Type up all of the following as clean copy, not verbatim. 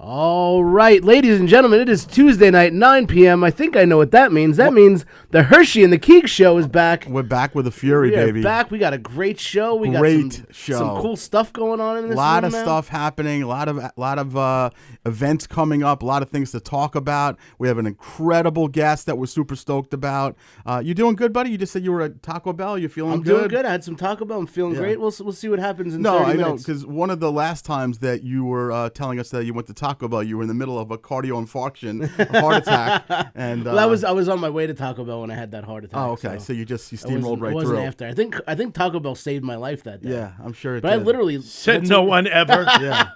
All right, ladies and gentlemen, it is Tuesday night, 9 p.m. I think I know what that means. That means the Herschy and the Keegs show is back. We're back with a fury, baby. We're back. We got a great show. We got some cool stuff going on in this room. A lot of stuff happening. A lot of events coming up. A lot of things to talk about. We have an incredible guest that we're super stoked about. You doing good, buddy? You just said you were at Taco Bell. You feeling good? I'm doing good. I had some Taco Bell. I'm feeling great. We'll see what happens in 30 minutes. No, I know, because one of the last times that you were telling us that you went to Taco Bell, you were in the middle of a cardio infarction, a heart attack, and well, I was on my way to Taco Bell when I had that heart attack. Oh, okay. So you steamrolled right through. It wasn't after. I think Taco Bell saved my life that day. Yeah, I'm sure it but did. I literally said no one ever. Yeah.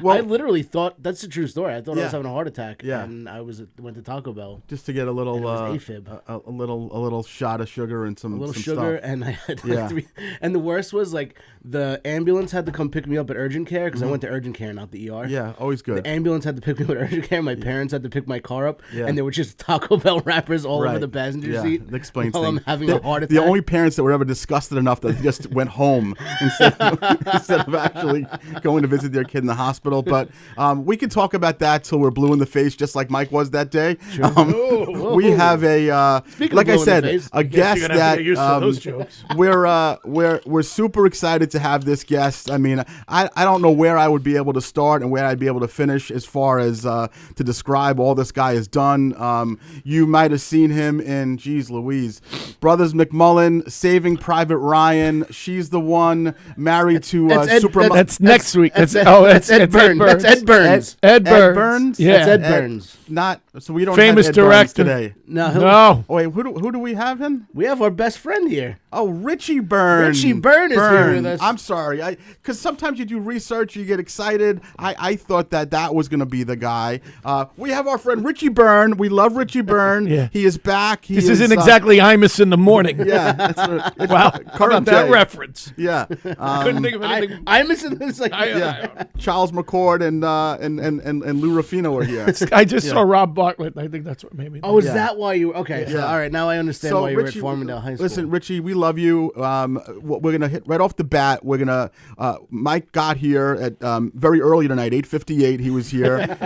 Well, I literally thought that's a true story. I thought I was having a heart attack. Yeah. And I went to Taco Bell just to get a little AFib. a little shot of sugar and some sugar, stuff. and I had and the worst was the ambulance had to come pick me up at urgent care because I went to urgent care, not the ER. Yeah, always good. The ambulance had to pick me up at urgent care. My parents had to pick my car up, and there were just Taco Bell wrappers all over the passenger seat. That explains while things. I'm having a heart attack. The only parents that were ever disgusted enough that they just went home instead of actually going to visit their kid in the hospital. But we can talk about that till we're blue in the face, just like Mike was that day. Sure. We have like I said, a guest that we're super excited to have this guest. I mean, I don't know where I would be able to start and where I'd be able to finish as far as to describe all this guy has done. You might have seen him in, geez Louise, Brothers McMullen, Saving Private Ryan, She's the One, married to Superman. That's next week. That's Ed Burns. That's Ed Burns. Ed Burns. Yeah. That's Ed Burns. So we don't famous have Ed director Burns today. No. Oh, wait, who do we have him? We have our best friend here. Oh, Richie Byrne. Richie Byrne is here with us. I'm sorry, because sometimes you do research, you get excited. I thought that was going to be the guy. We have our friend Richie Byrne. We love Richie Byrne. Yeah. He is back. This isn't exactly Imus in the morning. Yeah. That's wow. How about that reference? Yeah. Couldn't think of anything. Imus in this. Charles McCord and Lou Ruffino are here. I just saw Rob Bartlett. I think that's what made me. Oh, is that why you? Okay. Yeah. So, all right. Now I understand why you were at Farmingdale High School. Listen, Richie, we love you. We're gonna hit right off the bat. We're gonna. Mike got here at very early tonight, 8:58. He was here.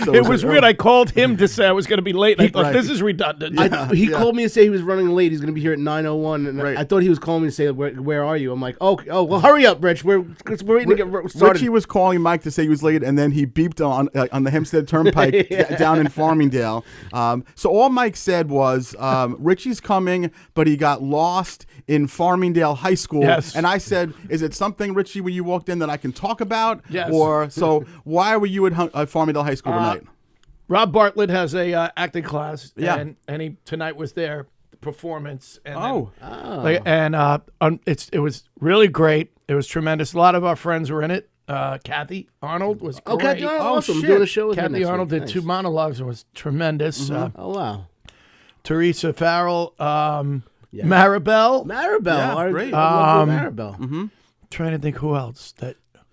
So it was weird. I called him to say I was going to be late. And I thought this is redundant. He called me to say he was running late. He's going to be here at 9:01, and I thought he was calling me to say where are you? I'm like, oh, well, hurry up, Rich. We're waiting to get started. Richie was calling Mike to say he was late, and then he beeped on the Hempstead Turnpike down in Farmingdale. So all Mike said was, Richie's coming, but he got lost in Farmingdale High School. Yes. And I said, is it something, Richie, when you walked in that I can talk about? Yes. Or so why were you at Farmingdale High School tonight? Rob Bartlett has a acting class. Yeah. And he tonight was there, the performance. And it was really great. It was tremendous. A lot of our friends were in it. Kathy Arnold was great. Oh, Kathy Arnold, awesome. Shit. I'm doing a show with her Kathy next Arnold week. did 2 monologues and was tremendous. Oh, wow. Teresa Farrell, Maribel. Yeah, great. Maribel. Mm-hmm. Trying to think who else.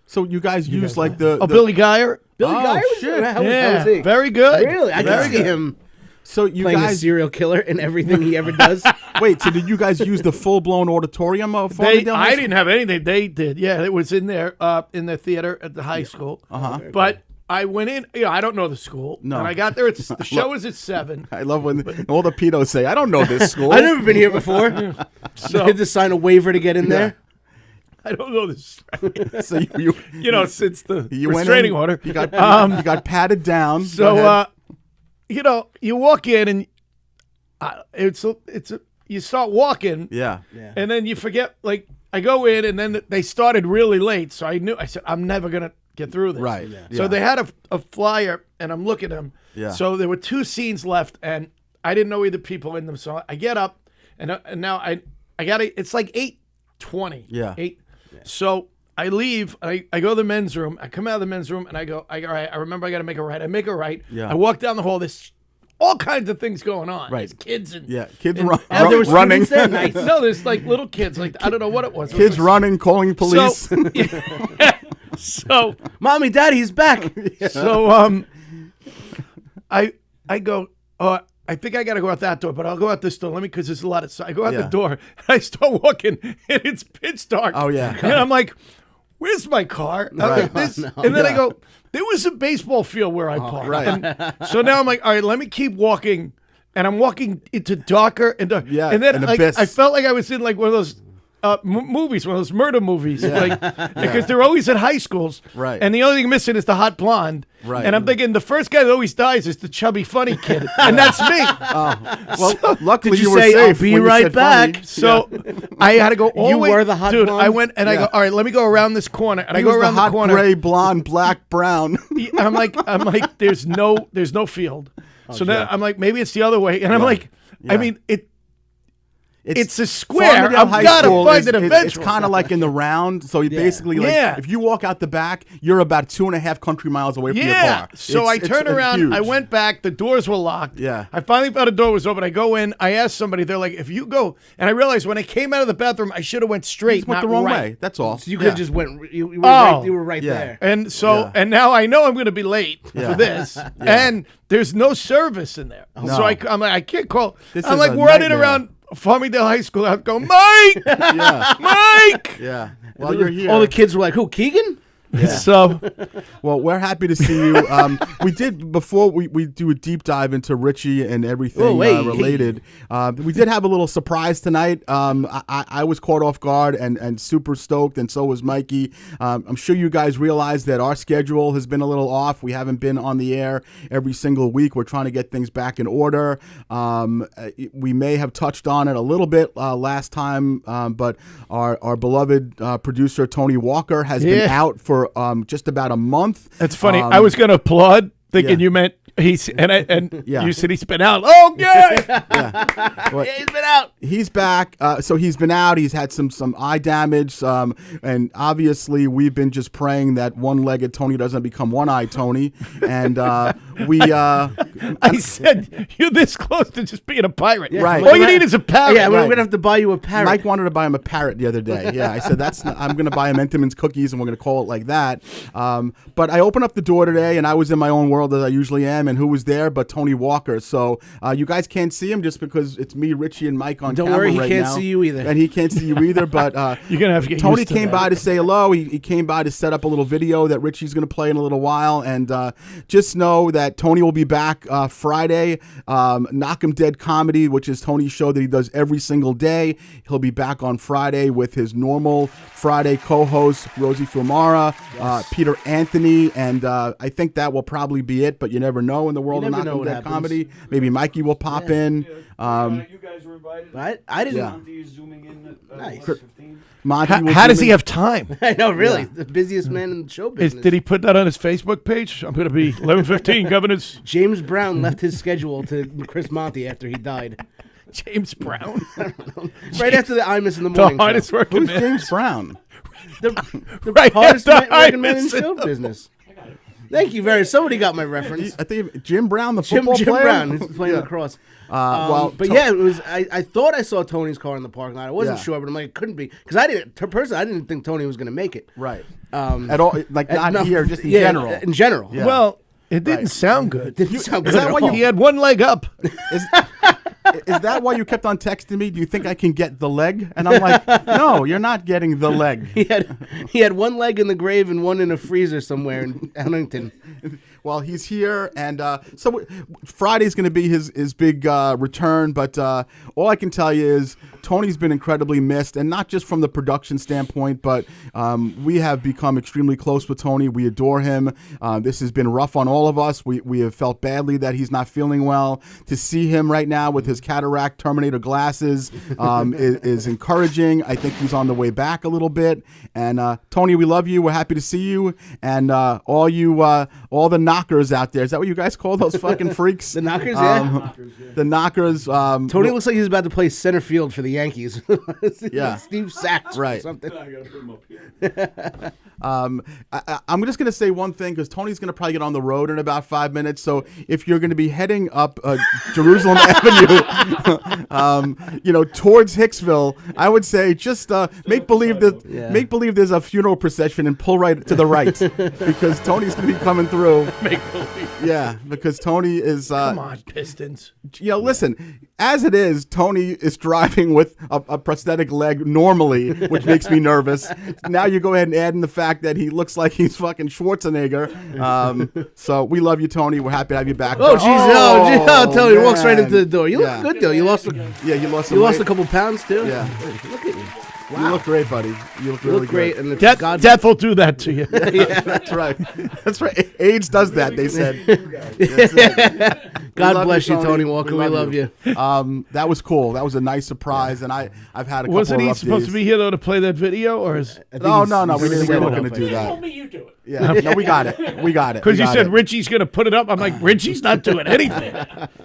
So you guys use the Billy Geyer. Billy Geyer was shit. How was he? Very good. Really? I can see him So you playing a guys serial killer in everything he ever does. wait. So did you guys use the full-blown auditorium of Farmingdale? I didn't have anything. They did. Yeah, it was in there in the theater at the high school. But I went in. I don't know the school. No. And I got there. The show was at 7. I love when all the pedos say, "I don't know this school." I've never been here before. So I had to sign a waiver to get in there. I don't know this. So since the you restraining order, you got patted down. So you walk in and you start walking. Yeah. And then you forget. Like I go in and then they started really late, so I said I'm never gonna get through this. Right. Yeah. So they had a flyer, and I'm looking at them. Yeah. So there were 2 scenes left, and I didn't know either people in them. So I get up, and now I gotta. It's like 8:20. Yeah. 8. Yeah. So I leave. I go to the men's room. I come out of the men's room, and I go. All right. I remember I got to make a right. I make a right. Yeah. I walk down the hall. There's all kinds of things going on. Right. There's kids and kids and, running. There? Nice. No, there's like little kids. Like I don't know what it was. Kids running, calling police. So, Mommy, Daddy, he's back. So I go. I think I got to go out that door, but I'll go out this door. Because there's a lot of. So I go out the door, and I start walking, and it's pitch dark. Oh yeah. And I'm like, where's my car? Right. And then I go, there was a baseball field where I parked. right. And so now I'm like, all right, let me keep walking. And I'm walking into darker and darker. Yeah, and then an like, abyss. I felt like I was in like one of those movies, one of those murder movies. Like, because they're always at high schools. Right. And the only thing missing is the hot blonde. Right. And I'm thinking the first guy that always dies is the chubby funny kid. And that's me. Well, luckily Did you were say, safe. "I'll be when you right said back"? funny. So I had to go all You the way. were the hot dude. blonde? I went and I go, all right, let me go around this corner. And I He go was around the hot the corner. gray, blonde, black, brown. I'm like, there's no field. So then I'm like, maybe it's the other way. And I'm like, I mean, it's a square. Farmingdale I've High got to School find is- it It's eventually. kind of like in the round. So you basically, like, Yeah. if you walk out the back, you're about 2.5 country miles away from your car. So I turn around. Huge. I went back. The doors were locked. Yeah. I finally found a door was open. I go in. I asked somebody. They're like, if you go. And I realized when I came out of the bathroom, I should have went straight, went not the wrong right. way. That's all. So you could have just went. You were Oh. right, you were right Yeah. there. And so, Yeah. and now I know I'm going to be late for this. And there's no service in there. No. So I'm like, I can't call. This I'm is like a running nightmare. around Farmingdale High School. I go, Mike, Yeah. Mike. Yeah. Well, you're here. All the kids were like, "Who, Keegan?" So Well, we're happy to see you. We did, before we do a deep dive into Richie and everything Oh, wait. related, we did have a little surprise tonight. I was caught off guard and super stoked, and so was Mikey. I'm sure you guys realize that our schedule has been a little off. We haven't been on the air every single week. We're trying to get things back in order. We may have touched on it a little bit last time, but our beloved producer, Tony Walker, has been out for just about a month. that's funny. I was going to applaud, thinking yeah. you meant and Yeah. you said he's been out. Okay. Well, Yeah, he's been out. he's back. So he's been out. He's had some eye damage. And obviously we've been just praying that one-legged Tony doesn't become one-eyed Tony. And we I said you're this close to just being a pirate. Right. All you need is a parrot. Yeah, we're Right. gonna have to buy you a parrot. Mike wanted to buy him a parrot the other day. Yeah, I said I'm going to buy him Entenmann's cookies, and we're going to call it like that. But I opened up the door today, and I was in my own world as I usually am. And who was there but Tony Walker? So you guys can't see him just because it's me, Richie, and Mike on Don't camera worry, he right can't now. see you either. And he can't see you either. But You're gonna have to get Tony used to came that. by to say hello. He came by to set up a little video that Richie's going to play in a little while. And just know that Tony will be back Friday. Knock 'em Dead Comedy, which is Tony's show that he does every single day. He'll be back on Friday with his normal Friday co-host, Rosie Filmara, Peter Anthony, and I think that will probably be it, but you never know in the world of never Knock know 'em what Dead happens. Comedy. Maybe Mikey will pop in. You guys were invited. I didn't. Yeah. Monty is zooming in at Nice. 11:15. Monty will How does zoom he in. have time? I know, really, the busiest man in the show business. Did he put that on his Facebook page? I'm going to be 11:15, Governors. James Brown left his schedule to Chris Monty after he died. James Brown. Right after the Imus in the The morning show. hardest working Who's man. James Brown? The Right hardest after working man in Imus in show the- business. Thank you very. Somebody got my reference. I think Jim Brown, the Jim football player. Brown is playing lacrosse. Well, But yeah, it was. I thought I saw Tony's car in the parking lot. I wasn't Yeah. sure, but I'm like, it couldn't be because I didn't. Personally, I didn't think Tony was going to make it. right. Um, At all, like not no, here, just in yeah, general. In general, Yeah. Well, it didn't Right. sound good. didn't sound is good that at what all. He had one leg up. Is that why you kept on texting me? Do you think I can get the leg? And I'm like, no, you're not getting the leg. He had one leg in the grave and one in a freezer somewhere in Huntington. Well, he's here, and so Friday's going to be his big return. But all I can tell you is Tony's been incredibly missed, and not just from the production standpoint, but we have become extremely close with Tony. We adore him. This has been rough on all of us. We have felt badly that he's not feeling well. To see him right now with his cataract Terminator glasses is encouraging. I think he's on the way back a little bit. And Tony, we love you. We're happy to see you, and all the knockers out there. Is that what you guys call those fucking freaks? The knockers, yeah. The knockers. Tony looks like he's about to play center field for the Yankees. Yeah. Steve Sachs or Right. something. I gotta put him up here. I'm just going to say one thing because Tony's going to probably get on the road in about 5 minutes. So if you're going to be heading up Jerusalem Avenue, towards Hicksville, I would say just make believe there's a funeral procession and pull right to the right because Tony's going to be coming through. Make believe. Yeah, because Tony is. Come on, Pistons. Listen. As it is, Tony is driving with a prosthetic leg normally, which makes me nervous. Now you go ahead and add in the fact that he looks like he's fucking Schwarzenegger. So we love you, Tony. We're happy to have you back. Oh, jeez. Tony walks right into the door. You Yeah. look good, though. You lost you lost a couple pounds, too? Yeah. Look at you. You look great, buddy. You look really great. good. And it's Death will do that to you. Yeah, that's right. That's right. AIDS does that, they said. That's it. God bless you, Tony Walker. We love you. That was cool. That was a nice surprise, and I've had a couple Wasn't of he rough supposed days. to be here, though, to play that video? Or is No, we he's weren't set going it to do up. that. Told me you do it. Yeah, no, we got it. We got it. because We you got said it. Richie's going to put it up? I'm like, Richie's not doing anything.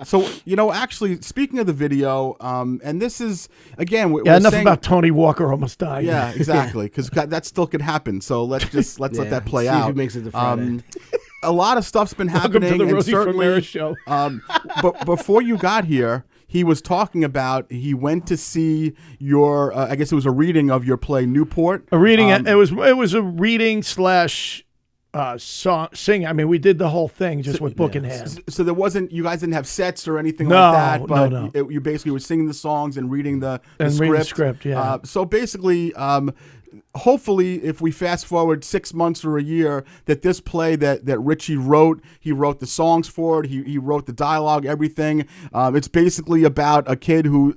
So, actually, speaking of the video, and this is, again, we're Yeah, enough saying, about Tony Walker almost dying. Yeah, exactly, because that still could happen. So let's let that play see out. if he makes it to Friday. A lot of stuff's been Welcome happening, to the and Rosie certainly, Ramirez show. but before you got here, he was talking about he went to see your, I guess it was a reading of your play Newport. A reading. It was a reading slash song sing. I mean, we did the whole thing just with book in hand. So there wasn't, you guys didn't have sets or anything No, like that, but no. you basically were singing the songs and reading the And script. reading the script, yeah. So basically, hopefully, if we fast forward 6 months or a year, that this play that Richie wrote, he wrote the songs for it, he wrote the dialogue, everything. It's basically about a kid who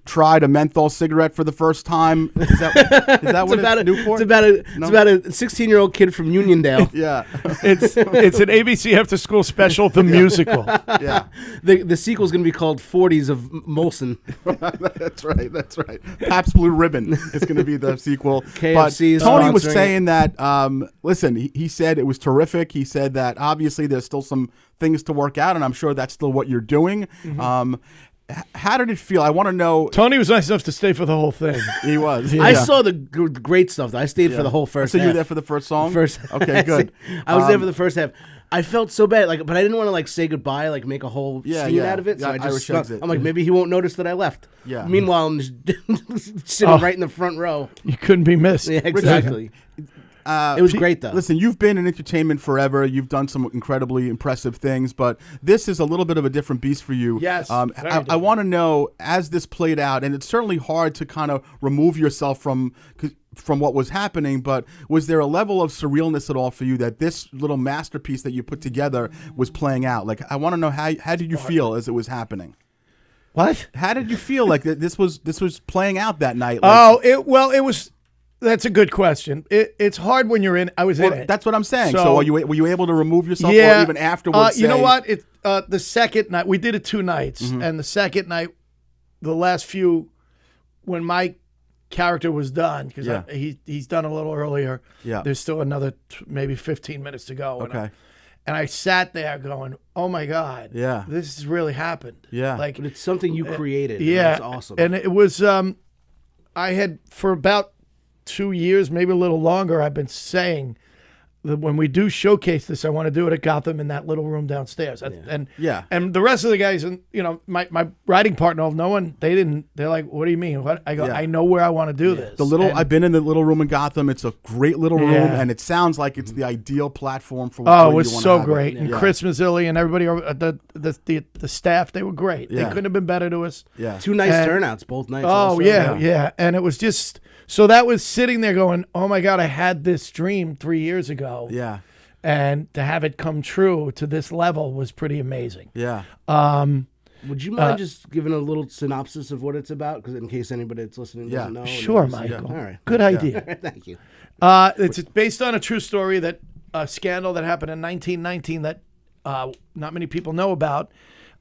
tried a menthol cigarette for the first time. Is that what it's Newport? It's about a 16-year-old kid from Uniondale. Yeah. It's an ABC after school special, the musical. Yeah. The sequel's going to be called 40s of Molson. That's right. Pabst Blue Ribbon is going to be the sequel. KFC is but Tony was sponsoring saying that, listen, he said it was terrific. He said that obviously there's still some things to work out, and I'm sure that's still what you're doing. Mm-hmm. How did it feel? I want to know. Tony was nice enough to stay for the whole thing. He was. I saw the great stuff. I stayed for the whole first So half. you were there for the first song? Okay, good. I was there for the first half. I felt so bad, but I didn't want to say goodbye, make a whole scene yeah. out of it. So Yeah, I just Irish stuck. exit. I'm like, maybe he won't notice that I left. Yeah. Meanwhile, I'm just sitting right in the front row. You couldn't be missed. Yeah, exactly. It was great, though. Listen, you've been in entertainment forever. You've done some incredibly impressive things, but this is a little bit of a different beast for you. Yes, I different. want to know, as this played out, and it's certainly hard to kind of remove yourself from what was happening, but was there a level of surrealness at all for you that this little masterpiece that you put together was playing out? I want to know, how did you feel as it was happening? What? How did you feel like this was playing out that night? It was. That's a good question. It's hard when you're in. I was in it. That's what I'm saying. So- So were you able to remove yourself, Yeah. or even afterwards? You know say- what? The second night we did it 2 nights, and the second night, the last few, when my character was done, because Yeah. he's done a little earlier. Yeah. There's still another maybe 15 minutes to go. Okay. And I sat there going, "Oh my God, Yeah. this has really happened." Yeah. But it's something you created. Yeah, It's awesome. And it was. I had for about 2 years, maybe a little longer, I've been saying that when we do showcase this, I want to do it at Gotham in that little room downstairs. And the rest of the guys, and my writing partner, they're like, "What do you mean?" What? I go, Yeah. "I know where I want to do this." I've been in the little room in Gotham. It's a great little room, Yeah. and it sounds like it's the ideal platform for. Oh, where it you was wanna so have great. It. And Yeah. Chris Mazzilli and everybody, the staff, they were great. They Yeah. couldn't have been better to us. Yeah. 2 nice and- turnouts both nights. Oh, also. yeah. And it was just, so that was sitting there going, "Oh my God, I had this dream 3 years ago." Yeah. And to have it come true to this level was pretty amazing. Yeah. Would you mind just giving a little synopsis of what it's about? Because in case anybody that's listening doesn't know. Sure, and Michael. All right. Good idea. Thank you. It's based on a true story, that a scandal that happened in 1919 that not many people know about.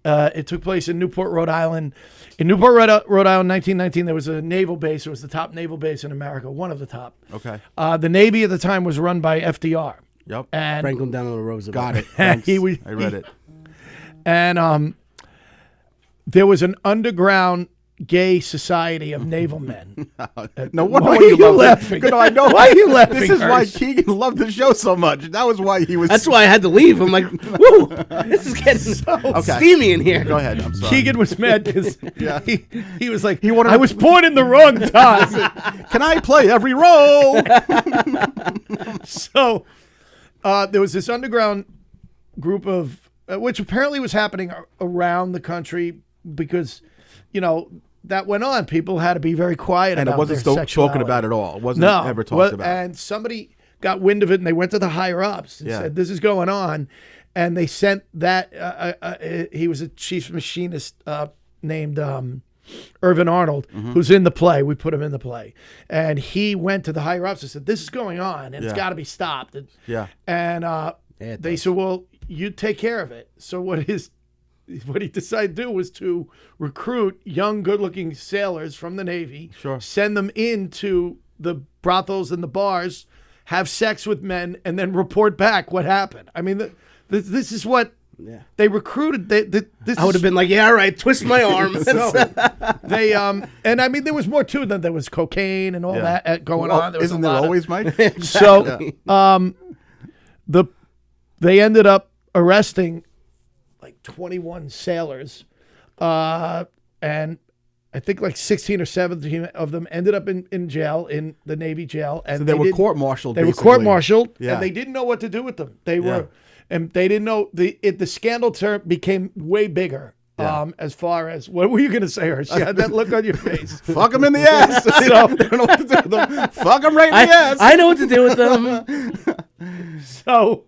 It took place in Newport, Rhode Island. In Newport, Rhode Island, 1919, there was a naval base. It was the top naval base in America, one of the top. Okay. The Navy at the time was run by FDR. Yep. And Franklin Delano Roosevelt. Got it. Thanks. He was- I read it. And there was an underground gay society of naval men. No Why wonder are you you love laughing? Good, I know. Why are you laughing, This is why Hersh? Keegan loved the show so much. That was why he was. That's why I had to leave. I'm like, woo, this is getting so steamy in here. Go ahead. I'm sorry. Keegan was mad because Yeah. he was like, wanted I to- was born in the wrong time. Can I play every role? So there was this underground group of, which apparently was happening around the country because, that went on. People had to be very quiet and about it wasn't their sexuality. spoken about at all. It wasn't ever talked about. And somebody got wind of it, and they went to the higher ups and said, "This is going on," and they sent that. He was a chief machinist named Irvin Arnold, who's in the play. We put him in the play, and he went to the higher ups and said, "This is going on, and it's got to be stopped." And they said, "Well, you take care of it." So what he decided to do was to recruit young, good-looking sailors from the Navy, send them into the brothels and the bars, have sex with men, and then report back what happened. I mean, this is what they recruited. I would have been like, "Yeah, all right, twist my arm." So they and I mean, there was more to it than there was cocaine and all that going on. There was isn't there always, Mike? So they ended up arresting like 21 sailors, and I think like 16 or 17 of them ended up in jail, in the Navy jail. And so they were court-martialed. They were court-martialed, and they didn't know what to do with them. They were, and they didn't know the scandal became way bigger. As far as, what were you going to say, Herschy? You had that look on your face. Fuck them in the ass. They don't know what to do with them. Fuck them right in the ass. I know what to do with them. So,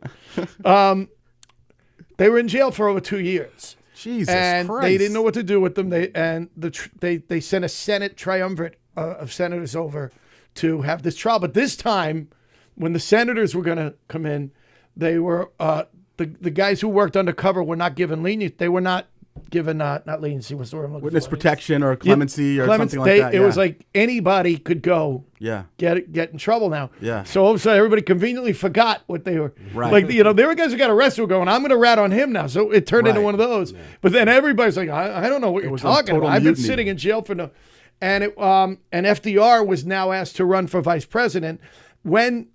they were in jail for over 2 years. Jesus and Christ. they didn't know what to do with them. They sent a Senate triumvirate of senators over to have this trial. But this time, when the senators were going to come in, they were the guys who worked undercover were not given leniency. They were not given not leniency. What's the word I'm looking witness for? protection or clemency or something like that. It was like anybody could go. Get in trouble now. So all of a sudden, everybody conveniently forgot what they were. Like, there were guys who got arrested who were going, "I'm going to rat on him now." So it turned into one of those. But then everybody's like, I don't know what you're talking about. I've been sitting in jail for no. And FDR was now asked to run for vice president. When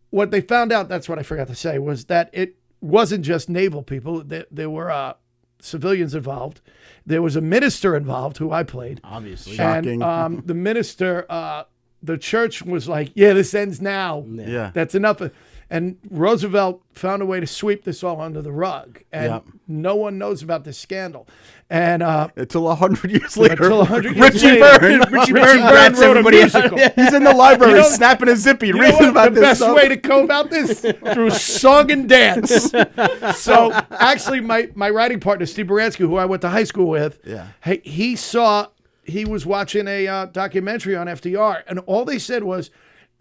what they found out, that's what I forgot to say, was that it wasn't just naval people. There were civilians involved. There was a minister involved who I played. Obviously. Shocking. And the minister, the church was like, "Yeah, this ends now. That's enough." And Roosevelt found a way to sweep this all under the rug. And no one knows about this scandal. And until 100 years later. Richie Byrne rats wrote a everybody musical. He's in the library snapping his zippy, reading about the this best way to go about this? Through song and dance. So actually, my writing partner, Steve Baranski, who I went to high school with, he was watching a documentary on FDR, and all they said was,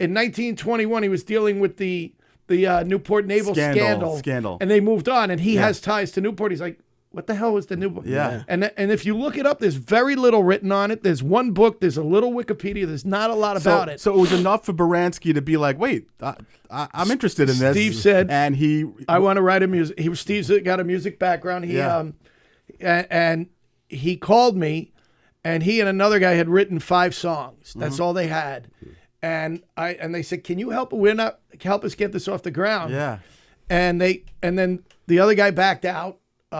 in 1921, he was dealing with the Newport Naval scandal, and they moved on, and he has ties to Newport. He's like, "What the hell was the Newport?" And if you look it up, there's very little written on it. There's one book. There's a little Wikipedia. There's not a lot about it. So it was enough for Baranski to be like, "Wait, I'm interested in this." Steve said, and I want to write a music. Steve's got a music background. And he called me, and he and another guy had written 5 songs. That's all they had. And they said, "Can you help us get this off the ground?" And then the other guy backed out.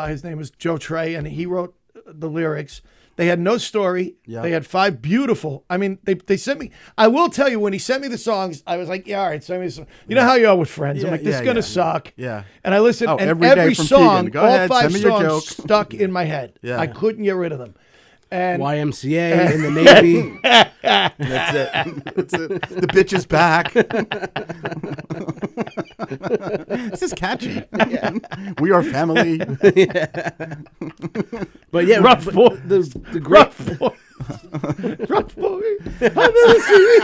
His name was Joe Trey, and he wrote the lyrics. They had no story. They had 5 beautiful. I mean, they sent me. I will tell you, when he sent me the songs, I was like, "Yeah, all right, send me some." You know how you are with friends. I'm like, "This is gonna suck." And I listened, and every song, all 5 songs stuck in my head. I couldn't get rid of them. And YMCA in the Navy. That's it. The bitch is back. This is catchy. We are family. But yeah, rough boy. The great rough boy. Rough boy. I've never seen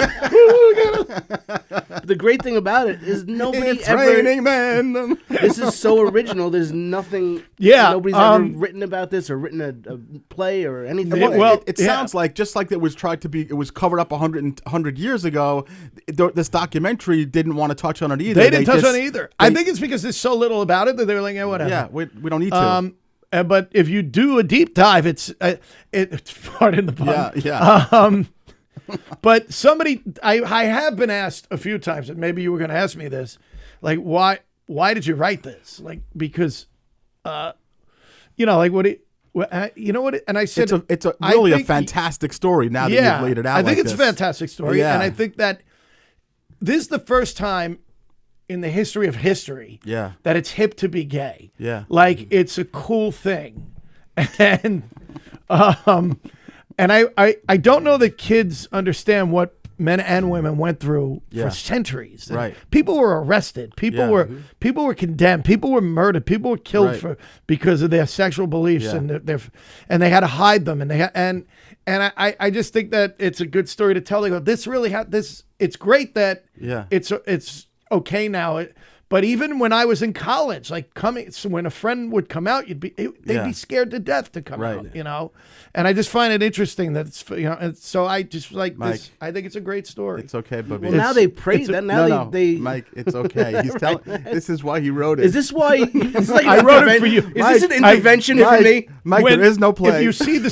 The great thing about it is nobody It's ever. raining men. This is so original. There's nothing. Yeah, Nobody's ever written about this or written a play or anything. It sounds like, just like it was tried to be, it was covered up 100 years ago. This documentary didn't want to touch on it either. They didn't touch on it either. I think it's because there's so little about it that they're like, "Yeah, whatever." Yeah, we don't need to. But if you do a deep dive, it's pardon the pun. Yeah. But somebody, I have been asked a few times, and maybe you were going to ask me this, like, why did you write this? Like, because, like what it. You know what? And I said, it's really a fantastic story now that you've laid it out. I think it's a fantastic story, and I think that this is the first time in the history of history. Yeah. That it's hip to be gay. Yeah. Like it's a cool thing, and I don't know that kids understand what men and women went through Yeah. for centuries. And Right. people were arrested. People were condemned. People were murdered. People were killed Right. because of their sexual beliefs Yeah. and they had to hide them. And I just think that it's a good story to tell. They go, this really it's great that Yeah. it's okay now. But even when I was in college, like so when a friend would come out, they'd Yeah. be scared to death to come Right. out, you know. And I just find it interesting that it's, you know. And so I just like Mike, this. I think it's a great story. It's okay, Bubby. Well, now they praise that. Now no, they. Mike, it's okay. He's telling. This is why he wrote it. Is this why? Is like I wrote it for you. Is this an Mike, intervention Mike, for me? Mike, When- there is no play. If you see the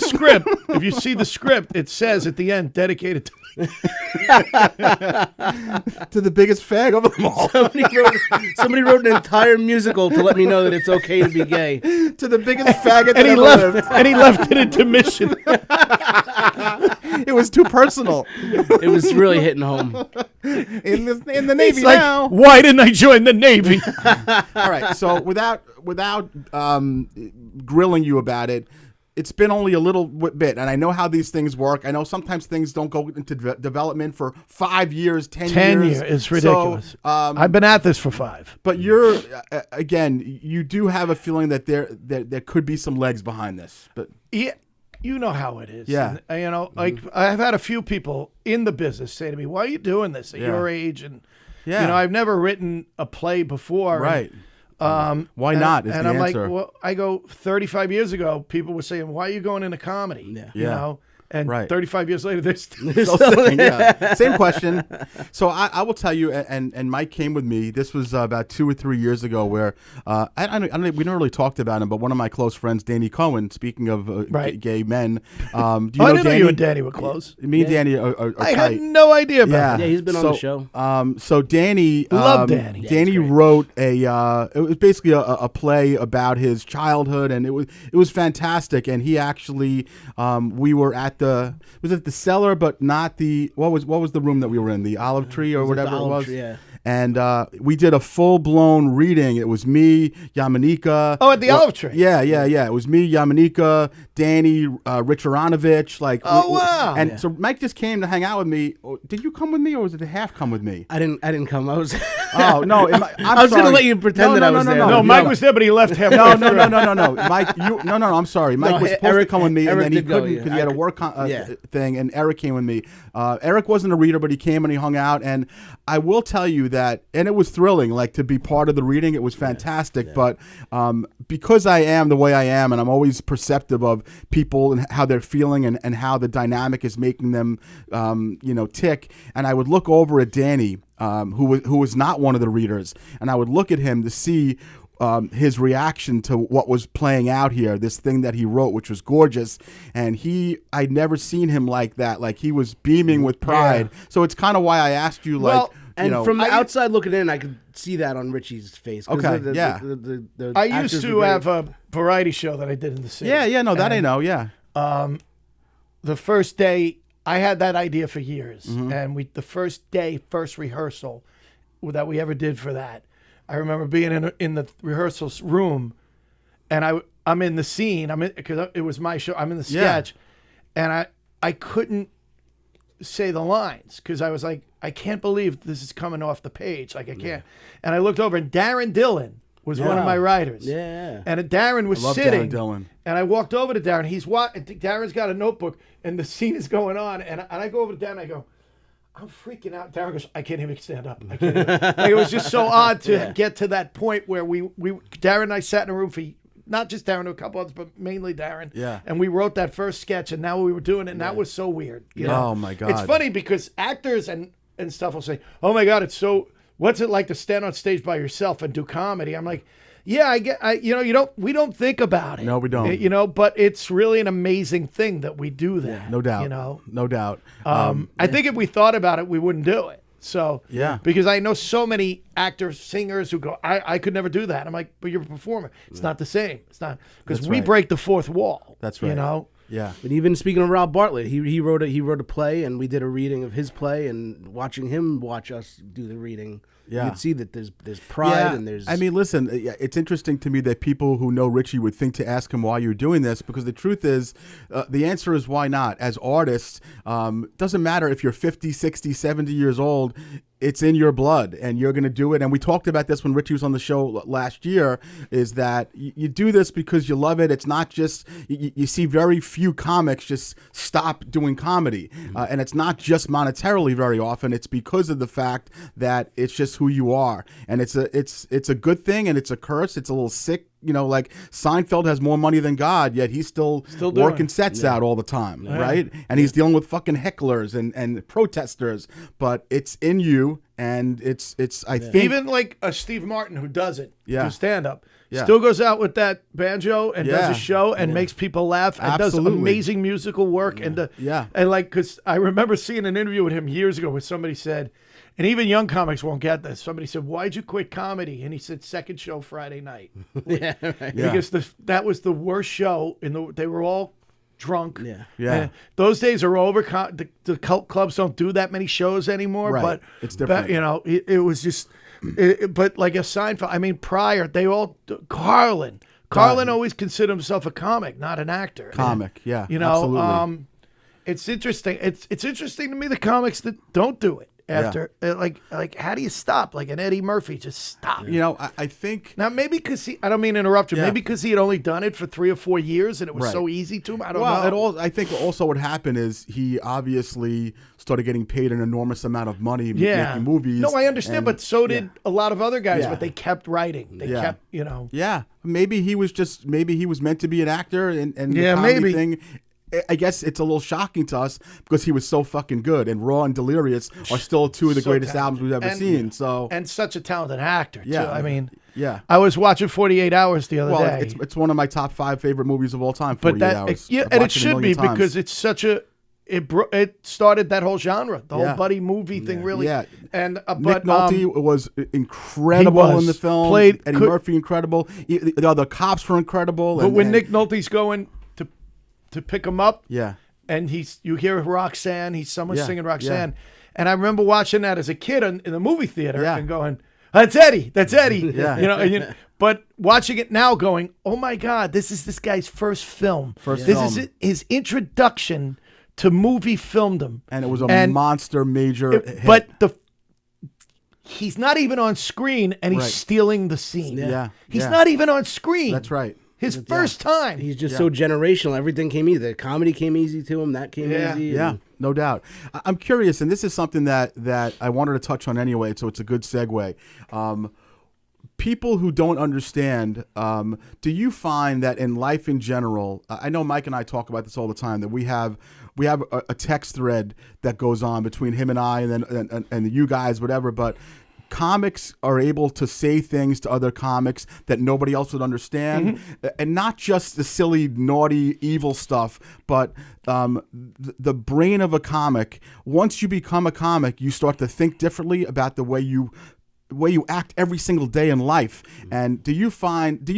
script, it says at the end, dedicated to. to the biggest fag of them all. Somebody wrote an entire musical to let me know that it's okay to be gay. To the biggest faggot that And he ever left. lived. And he left it intermission. It was too personal. It was really hitting home. In the Navy It's like, now. why didn't I join the Navy? All right. So without grilling you about it, it's been only a little bit, and I know how these things work. I know sometimes things don't go into development for 5 years, 10 years. 10 years. It's ridiculous. So, I've been at this for 5. but you're again, you do have a feeling that there could be some legs behind this. But Yeah, you know how it is. Yeah. And, you know, like I've had a few people in the business say to me, "Why are you doing this at Yeah. your age?" And Yeah. you know, I've never written a play before. right. And, Why not is and the I'm answer. like, well, I go 35 years ago, people were saying, "Why are you going into comedy?" Yeah. You Yeah. know, and Right. 35 years later, they're still. So saying, yeah. Same question. So I will tell you, and Mike came with me. This was about 2 or 3 years ago, where I don't, we never really talked about him, but one of my close friends, Danny Cohen. Speaking of Right. gay men, do you I know didn't know Danny? you and Danny were close. Me and Danny are I tight. had no idea about Yeah, that. Yeah, he's been on the show. So Danny, Love Danny. Yeah, Danny he's great. wrote it was basically a play about his childhood, and it was fantastic. And he actually, we were at the cellar, but not the what was the room that we were in, the olive tree or whatever it Olive was. Tree, yeah. And we did a full-blown reading. It was me, Yamanika. Oh, at the Olive Tree? Yeah. It was me, Yamanika, Danny, Rich Aronovich. Like, Oh, wow. And Yeah. so Mike just came to hang out with me. Did you come with me, or was it the half come with me? I didn't come. I was. Oh no! I was gonna let you pretend that I was there. No, Mike was there, but he left halfway No, through. Mike, I'm sorry. Mike No, was supposed Eric- to come with me, and Eric then he did go, couldn't yeah. because he had a work Yeah. thing. And Eric came with me. Eric wasn't a reader, but he came and he hung out. And I will tell you that, and it was thrilling, like to be part of the reading. It was fantastic. But because I am the way I am, and I'm always perceptive of people and how they're feeling, and how the dynamic is making them, tick. And I would look over at Danny, who was not one of the readers, and I would look at him to see his reaction to what was playing out here, this thing that he wrote, which was gorgeous. And I'd never seen him like that. Like, he was beaming with pride. Yeah. So it's kind of why I asked you, like, Well, and from the outside looking in, I could see that on Richie's face. Okay, The I actors used were to great. have a variety show that I did in the city. no, that I know, yeah. The first day, I had that idea for years. And the first rehearsal that we ever did for that, I remember being in the rehearsals room, and I'm in the scene. Because it was my show. I'm in the sketch, and I couldn't say the lines because I was like, I can't believe this is coming off the page. Like, I can't. And I looked over, and Darren Dillon was one of my writers. Yeah. And Darren was I love sitting. Darren Dillon. And I walked over to Darren. Darren's got a notebook, and the scene is going on. And I go over to Darren. And I go, I'm freaking out. Darren goes, I can't even stand up. I can't even. Like, it was just so odd to get to that point where Darren and I sat in a room for, not just Darren, a couple others, but mainly Darren. Yeah. And we wrote that first sketch, and now we were doing it, and that was so weird. You know? Oh, my God. It's funny because actors and stuff will say, oh my God, what's it like to stand on stage by yourself and do comedy? I'm like, yeah, we don't think about it. No, we don't. But it's really an amazing thing that we do that. No doubt. No doubt. I think if we thought about it, we wouldn't do it. So, Yeah. because I know so many actors, singers who go, I could never do that. I'm like, but you're a performer. It's not the same. It's not, because That's we right. break the fourth wall. That's right. Yeah. But even speaking of Rob Bartlett, he wrote a play, and we did a reading of his play, and watching him watch us do the reading Yeah. You can see that there's pride and there's. I mean, listen, it's interesting to me that people who know Richie would think to ask him why you're doing this, because the truth is, the answer is why not? As artists, doesn't matter if you're 50, 60, 70 years old. It's in your blood, and you're going to do it. And we talked about this when Richie was on the show last year, is that you do this because you love it. It's not just, you see very few comics just stop doing comedy. And it's not just monetarily very often. It's because of the fact that it's just who you are. And it's a good thing, and it's a curse. It's a little sick. You know, like Seinfeld has more money than God, yet he's still working sets out all the time, right? And he's dealing with fucking hecklers and protesters, but it's in you, and it's I think even like a Steve Martin who does it, do stand up, Yeah. still goes out with that banjo and does a show and makes people laugh and Absolutely. does amazing musical work and like, because I remember seeing an interview with him years ago where somebody said, and even young comics won't get this. Somebody said, "Why'd you quit comedy?" And he said, "Second show Friday night." Because that was the worst show. They were all drunk. And those days are over. The cult clubs don't do that many shows anymore. Right. But It's different. But, you know, it was just. But like a Seinfeld. I mean, prior they all Carlin always considered himself a comic, not an actor. Comic, yeah. You know, absolutely. it's interesting. It's interesting to me the comics that don't do it. After like how do you stop? Like an Eddie Murphy, just stop. You know, I think Now maybe because I don't mean to interrupt you. Maybe because he had only done it for 3 or 4 years and it was so easy to him. I don't know. I think also what happened is he obviously started getting paid an enormous amount of money making movies. No, I understand, but so did a lot of other guys. But they kept writing. They kept, you know. Yeah, maybe he was meant to be an actor and the comedy maybe. thing. I guess it's a little shocking to us because he was so fucking good, and Raw and Delirious are still two of the greatest albums we've ever seen. So and such a talented actor. Too. I mean, I was watching 48 Hours the other day. It's one of my top 5 favorite movies of all time. 48 Hours. And it should be because it's such a. It started that whole genre, the whole buddy movie thing, really. Yeah. And Nick Nolte was incredible in the film. Eddie Murphy, incredible. The other cops were incredible. But when Nick Nolte's going to pick him up, and you hear Roxanne, someone's singing Roxanne, and I remember watching that as a kid in the movie theater and going, "That's Eddie, that's Eddie," you know. But watching it now, going, "Oh my God, this is this guy's first film. This is his introduction to movie filmdom, and it was a monster major hit. But he's not even on screen, and he's stealing the scene. He's not even on screen. That's right. His first time. He's just so generational. Everything came easy. The comedy came easy to him. That came easy. Yeah, no doubt. I'm curious, and this is something that I wanted to touch on anyway, so it's a good segue. People who don't understand, do you find that in life in general, I know Mike and I talk about this all the time, that we have a text thread that goes on between him and I and you guys, whatever, but comics are able to say things to other comics that nobody else would understand, and not just the silly, naughty, evil stuff, but the brain of a comic. Once you become a comic, you start to think differently about the way you act every single day in life. And do you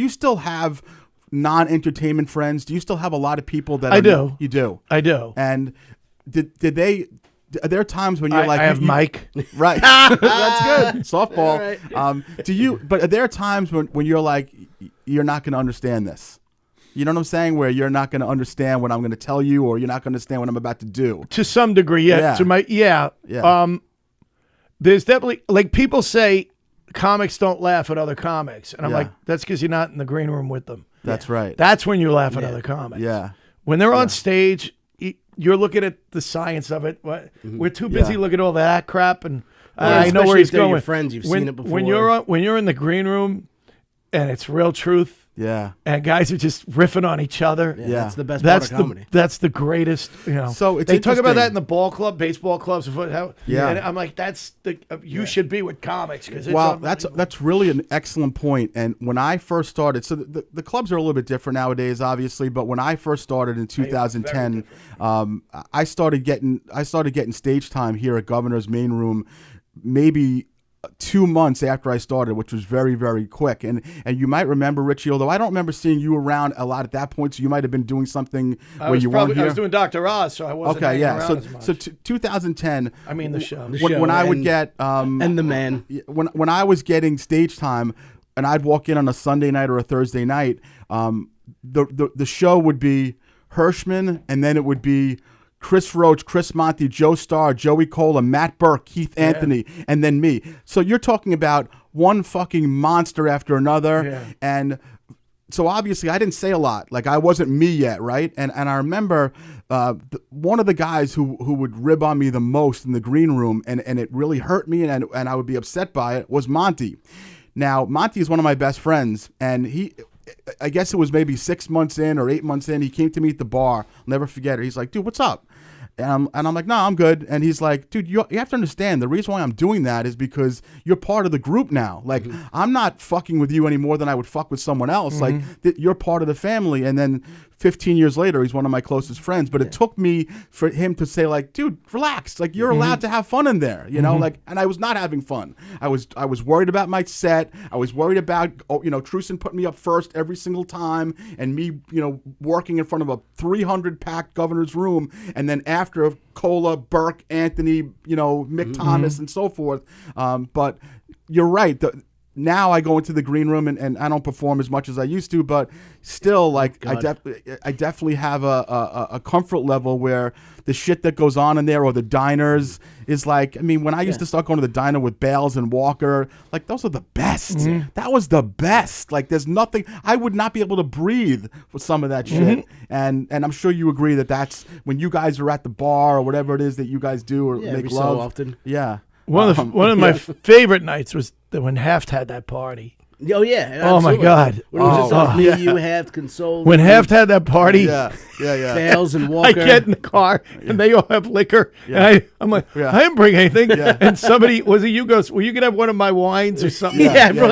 still have non-entertainment friends? Do you still have a lot of people that I do? You do. I do. And are there times when you're like, I have Mike. Right. That's good. Softball. Right. But are there times when you're like, you're not going to understand this? You know what I'm saying? Where you're not going to understand what I'm going to tell you, or you're not going to understand what I'm about to do. To some degree, yeah. There's definitely, like, people say comics don't laugh at other comics. And I'm like, that's because you're not in the green room with them. That's right. That's when you laugh at other comics. Yeah. When they're on stage, you're looking at the science of it. We're too busy looking at all that crap, and I know where he's going. Your friends, you've seen it before. When you're in the green room, and it's real truth. Yeah. And guys are just riffing on each other. Yeah. That's the best part of comedy. That's the greatest, you know. So it's they talk about that in the ball club, baseball clubs. Yeah. And I'm like, that's you should be with comics. Well, that's really an excellent point. And when I first started, so the clubs are a little bit different nowadays, obviously, but when I first started in 2010, I started getting stage time here at Governor's Main Room maybe 2 months after I started, which was very, very quick. And you might remember, Richie, although I don't remember seeing you around a lot at that point, so you might have been doing something where you weren't here. I was doing Dr. Oz, so I wasn't hanging around as much. So 2010. I mean the show. When I would get and the man. When I was getting stage time, and I'd walk in on a Sunday night or a Thursday night, the show would be Hirschman, and then it would be Chris Roach, Chris Monty, Joe Starr, Joey Cola, Matt Burke, Keith Anthony, and then me. So you're talking about one fucking monster after another. Yeah. And so obviously I didn't say a lot. Like, I wasn't me yet, right? And I remember one of the guys who would rib on me the most in the green room, and it really hurt me, and I would be upset by it, was Monty. Now, Monty is one of my best friends, and I guess it was maybe 6 months in or 8 months in, he came to me at the bar. I'll never forget it. He's like, dude, what's up? And I'm like, no, I'm good. And he's like, dude, you have to understand, the reason why I'm doing that is because you're part of the group now. Like, I'm not fucking with you any more than I would fuck with someone else. Like, you're part of the family. And then 15 years later, he's one of my closest friends. But it took me for him to say, like, dude, relax. Like, you're allowed to have fun in there, you know? Like, and I was not having fun. I was worried about my set. I was worried about, Truson putting me up first every single time, and me, working in front of a 300-packed governor's room, and then after Cola, Burke, Anthony, Mick Thomas, and so forth. But you're right. Now I go into the green room and I don't perform as much as I used to, but still, like, I definitely have a comfort level where the shit that goes on in there, or the diners, is like, I mean, when I used to start going to the diner with Bales and Walker, like, those are the best. That was the best. Like, there's nothing, I would not be able to breathe with some of that shit. And I'm sure you agree that that's when you guys are at the bar or whatever it is that you guys do, or make every love. so often. Yeah. One of my favorite nights was when Haft had that party. Oh yeah! Oh my God! When it was just me, you, Haft, Console. When Haft had that party, Yeah. Bales and Walker. I get in the car and they all have liquor, and I'm like, I didn't bring anything. And somebody, was it you, goes, well, you can have one of my wines or something. Yeah, bro.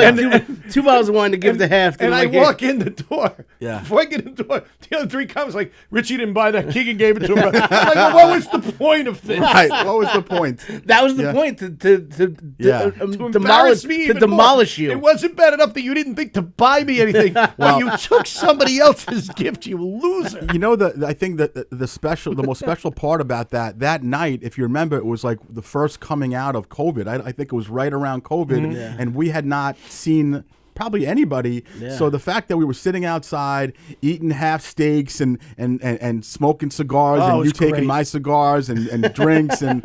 Two bottles of wine to give to Haft. And I walk in the door. Yeah. Before I get in the door, the other three comes like, Richie didn't buy that. Keegan gave it to him. I'm like, well, what was the point of this? Right. What was the point? That was the point to Embarrass me, demolish you. It wasn't bad enough that you didn't think to buy me anything. Well, you took somebody else's gift, you loser. I think that the most special part about that night, if you remember, it was like the first coming out of COVID. I think it was right around COVID, and we had not seen probably anybody. Yeah. So the fact that we were sitting outside eating half steaks and smoking cigars, and you taking my cigars and drinks, and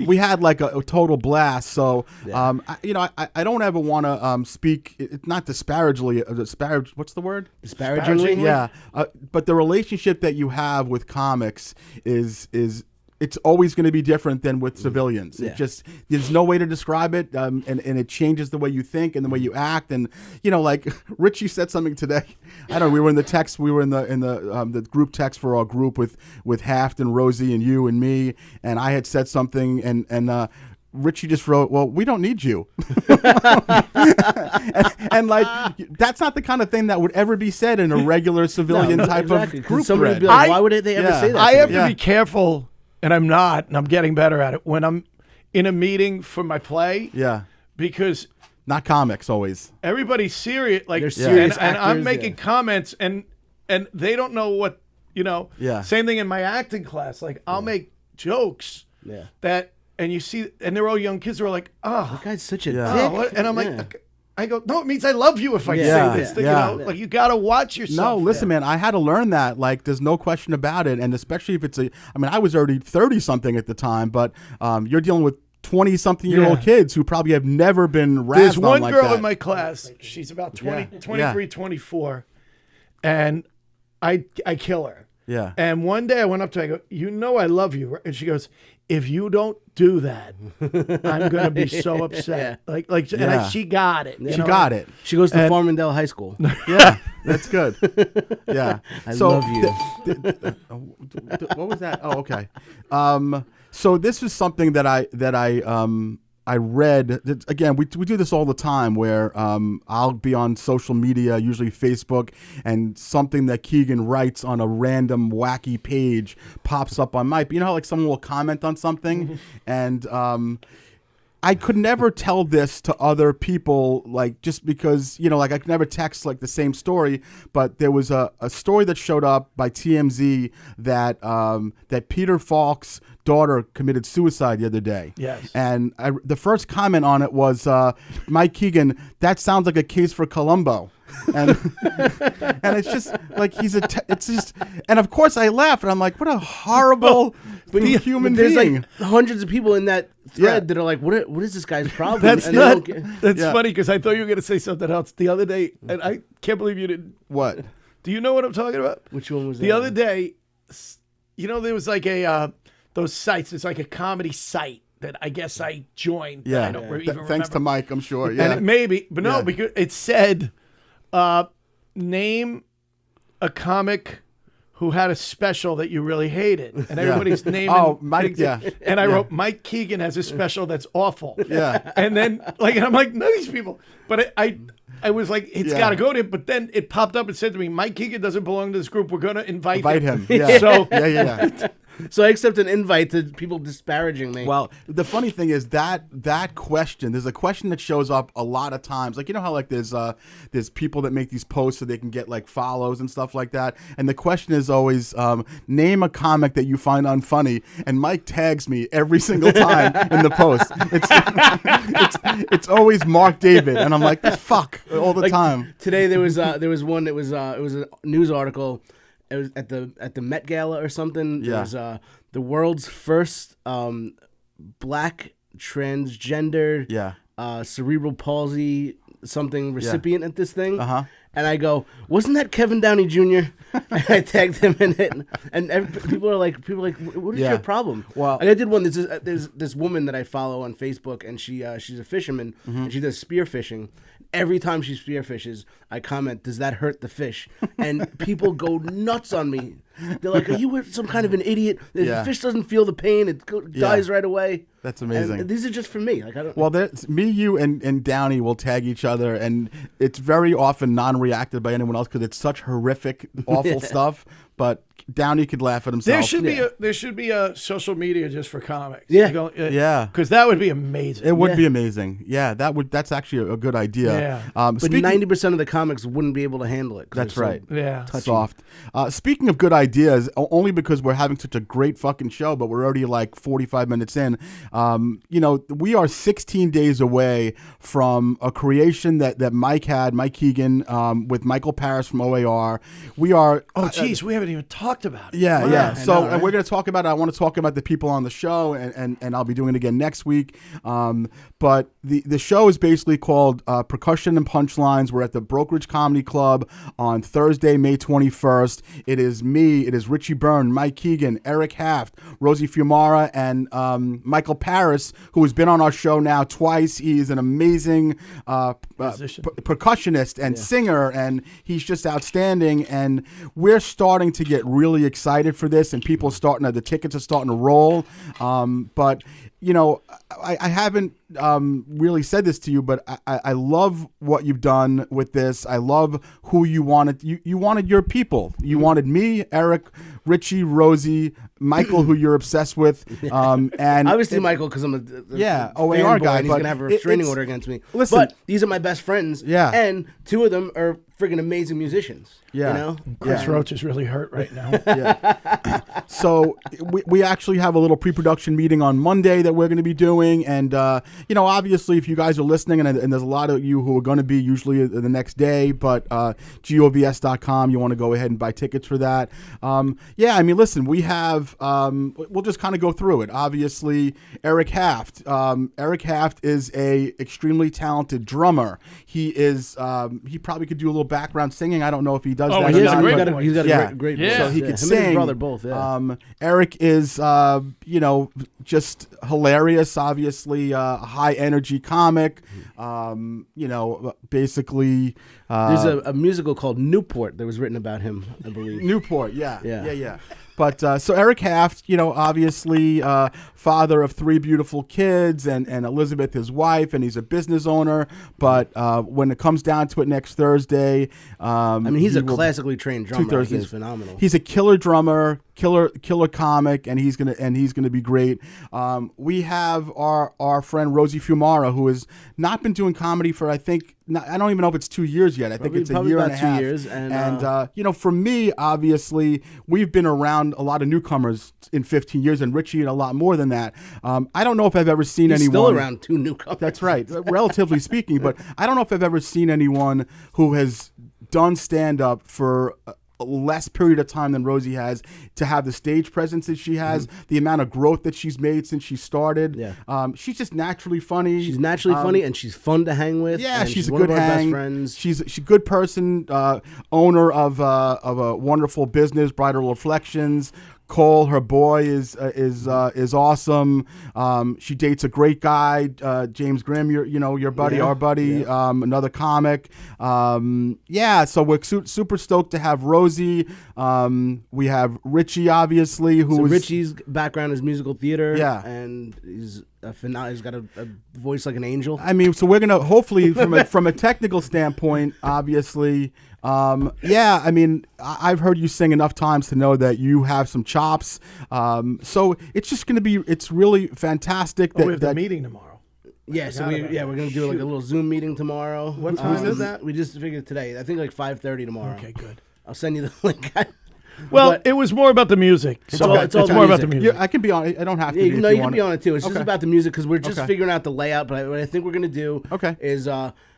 we had like a total blast. So I don't ever want to speak, it's not disparagingly. What's the word? Disparagingly. Yeah. But the relationship that you have with comics is it's always going to be different than with civilians. It just, there's no way to describe it, and it changes the way you think and the way you act. And like Richie said something today. I don't know. We were in the text. We were in the group text for our group with Haft and Rosie and you and me. And I had said something, and Richie just wrote, well, we don't need you. and like, that's not the kind of thing that would ever be said in a regular civilian type of group somebody thread. would be like, why would they ever say that? I have to be careful, and I'm not, and I'm getting better at it, when I'm in a meeting for my play. Yeah. Because not comics always. Everybody's serious. Like, they're serious and I'm making comments, and they don't know what, Yeah. Same thing in my acting class. Like, I'll make jokes that, and you see, and they're all young kids who are like, oh, that guy's such a oh, dick. what? And I'm like, I go, no, it means I love you if I say this. Like, you got to watch yourself. No, listen, man, I had to learn that. Like, there's no question about it. And especially if it's I was already 30-something at the time, but you're dealing with 20-something-year-old kids who probably have never been razzed There's one like girl that. in my class. She's about 23, 24. And I kill her. Yeah. And one day I went up to her, I go, I love you. And she goes, if you don't do that, I'm going to be so upset. And she got it. She got it. She goes to Farmingdale High School. Yeah, that's good. Yeah. I love you. What was that? Oh, okay. So this is something that I read. Again, we do this all the time where I'll be on social media, usually Facebook, and something that Keegan writes on a random wacky page pops up on my, like someone will comment on something, and I could never tell this to other people, like, just because, like, I could never text, like, the same story, but there was a story that showed up by TMZ that that Peter Falk's daughter committed suicide the other day. Yes. And the first comment on it was, Mike Keegan, that sounds like a case for Columbo. And and it's just like it's just, and of course I laugh and I'm like, what a horrible human there's being. like hundreds of people in that thread that are like, what is this guy's problem? That's And not. they don't That's Yeah. funny because I thought you were going to say something else the other day, and I can't believe you didn't. What? Do you know what I'm talking about? Which one was The that? other day, there was like those sites. It's like a comedy site that I guess I joined. Yeah. I don't even Thanks to remember. Mike, I'm sure. And Yeah. it maybe, but no, Yeah. because it said, name a comic who had a special that you really hated, and everybody's naming. Oh, Mike, things. yeah. And I wrote, Mike Keegan has a special that's awful. Yeah. And then, and I'm like, none of these people. But I was like, it's Yeah. got to go to him. But then it popped up and said to me, Mike Keegan doesn't belong to this group. We're going to invite him. Yeah. So Yeah. So I accept an invite to people disparaging me. Well, the funny thing is that question. There's a question that shows up a lot of times. Like, how like there's people that make these posts so they can get like follows and stuff like that. And the question is always, name a comic that you find unfunny. And Mike tags me every single time in the post. It's always Mark David, and I'm like, fuck all the time. Today there was one that was it was a news article. It was at the Met Gala or something. Yeah. It was the world's first black transgender cerebral palsy something recipient at this thing. Uh-huh. And I go, wasn't that Kevin Downey Jr.? And I tagged him in it, and people are like, what is Yeah. your problem? Well- Like I did one. There's this woman that I follow on Facebook, and she's a fisherman, and she does spear fishing. Every time she spearfishes, I comment, "Does that hurt the fish?" And people go nuts on me. They're like, "Are you some kind of an idiot? The Yeah. fish doesn't feel the pain; it dies right away." That's amazing. And these are just for me. Like I don't. Well, me, you, and Downey will tag each other, and it's very often non-reacted by anyone else because it's such horrific, awful stuff. But Downey could laugh at himself. there should be a social media just for comics. Yeah. Yeah. Because that would be amazing. It would Yeah. be amazing. Yeah, that's actually a good idea. Yeah. but Speaking- 90% of the comics wouldn't be able to handle it. 'Cause That's they're so right. Yeah. touchy. Soft. Speaking of good ideas, only because we're having such a great fucking show, but we're already like 45 minutes in. We are 16 days away from a creation that Mike Keegan, with Michael Paris from OAR. We are. Oh, geez, we haven't even talked about it. Yeah, Wow. yeah. I So know, and right? we're going to talk about it. I want to talk about the people on the show, and I'll be doing it again next week. But the show is basically called Percussion and Punchlines. We're at the Brokerage Comedy Club on Thursday, May 21st. It is me. It is Richie Byrne, Mike Keegan, Eric Haft, Rosie Fiumara, and Michael Paris, who has been on our show now twice. He is an amazing Musician. percussionist and singer, and he's just outstanding. And we're starting to get really excited for this, and people the tickets are starting to roll. But I haven't really said this to you, but I love what you've done with this. I love who you wanted. You wanted your people. You wanted me, Eric, Richie, Rosie, Michael, who you're obsessed with. And Obviously, Michael, because I'm a OAR fanboy, guy, and he's but gonna have a restraining it's- order against me. listen- but these are my best friends. Yeah. and two of them are friggin' amazing musicians. Yeah. you know. Chris Yeah. Roach is really hurt right now. So we actually have a little pre-production meeting on Monday that we're going to be doing, and obviously if you guys are listening, and there's a lot of you who are going to be usually the next day, but govs.com, you want to go ahead and buy tickets for that. Listen, we have we'll just kind of go through it. Obviously, Eric Haft. Eric Haft is a extremely talented drummer. He is he probably could do a little background singing. I don't know if he does Oh, that. he or has a not, great but- voice. He's got Yeah. a great Yeah. voice. So he Yeah, could him sing. and his brother both. Yeah. Eric is, just hilarious. Obviously, a high energy comic. Basically, There's a musical called Newport that was written about him, I believe. Newport. Yeah. Yeah. But so Eric Haft, obviously father of 3 beautiful kids, and Elizabeth, his wife, and he's a business owner. But when it comes down to it next Thursday, I mean, he's a classically trained drummer. He's phenomenal. He's a killer drummer, killer comic, and he's gonna be great. We have our friend Rosie Fumara, who has not been doing comedy for, I think, I don't even know if it's 2 years yet. I think it's a year and a half. 2 years. And you know, for me, obviously, we've been around a lot of newcomers in 15 years, and Richie a lot more than that. I don't know if I've ever seen anyone. Still around 2 newcomers. That's right, relatively speaking. But I don't know if I've ever seen anyone who has done stand-up for a less period of time than Rosie has, to have the stage presence that she has, the amount of growth that she's made since she started. Yeah. She's just naturally funny. She's naturally funny, and she's fun to hang with. Yeah, and she's a one good of our hang. best friends. She's a good person, owner of a wonderful business, Bridal Reflections. Cole, her boy, is awesome. She dates a great guy, James Grimm, your buddy, Yeah, our buddy, another comic. So we're super stoked to have Rosie. We have Richie, obviously, Richie's background is musical theater. Yeah. And he's got a voice like an angel. I mean, so we're gonna hopefully from a technical standpoint, obviously. I mean, I've heard you sing enough times to know that you have some chops. So it's just it's really fantastic that we have the meeting tomorrow. Yeah, we're gonna do like a little Zoom meeting tomorrow. What time is that? We just figured today. I think like 5:30 tomorrow. Okay, good. I'll send you the link. Well, But- it was more about the music. It's all it's the more about the music. music. I can be on it. I don't have to. Yeah, be if you you can want be on it too. It's just Okay. about the music because we're just Okay. figuring out the layout. But what I think we're gonna do Okay. is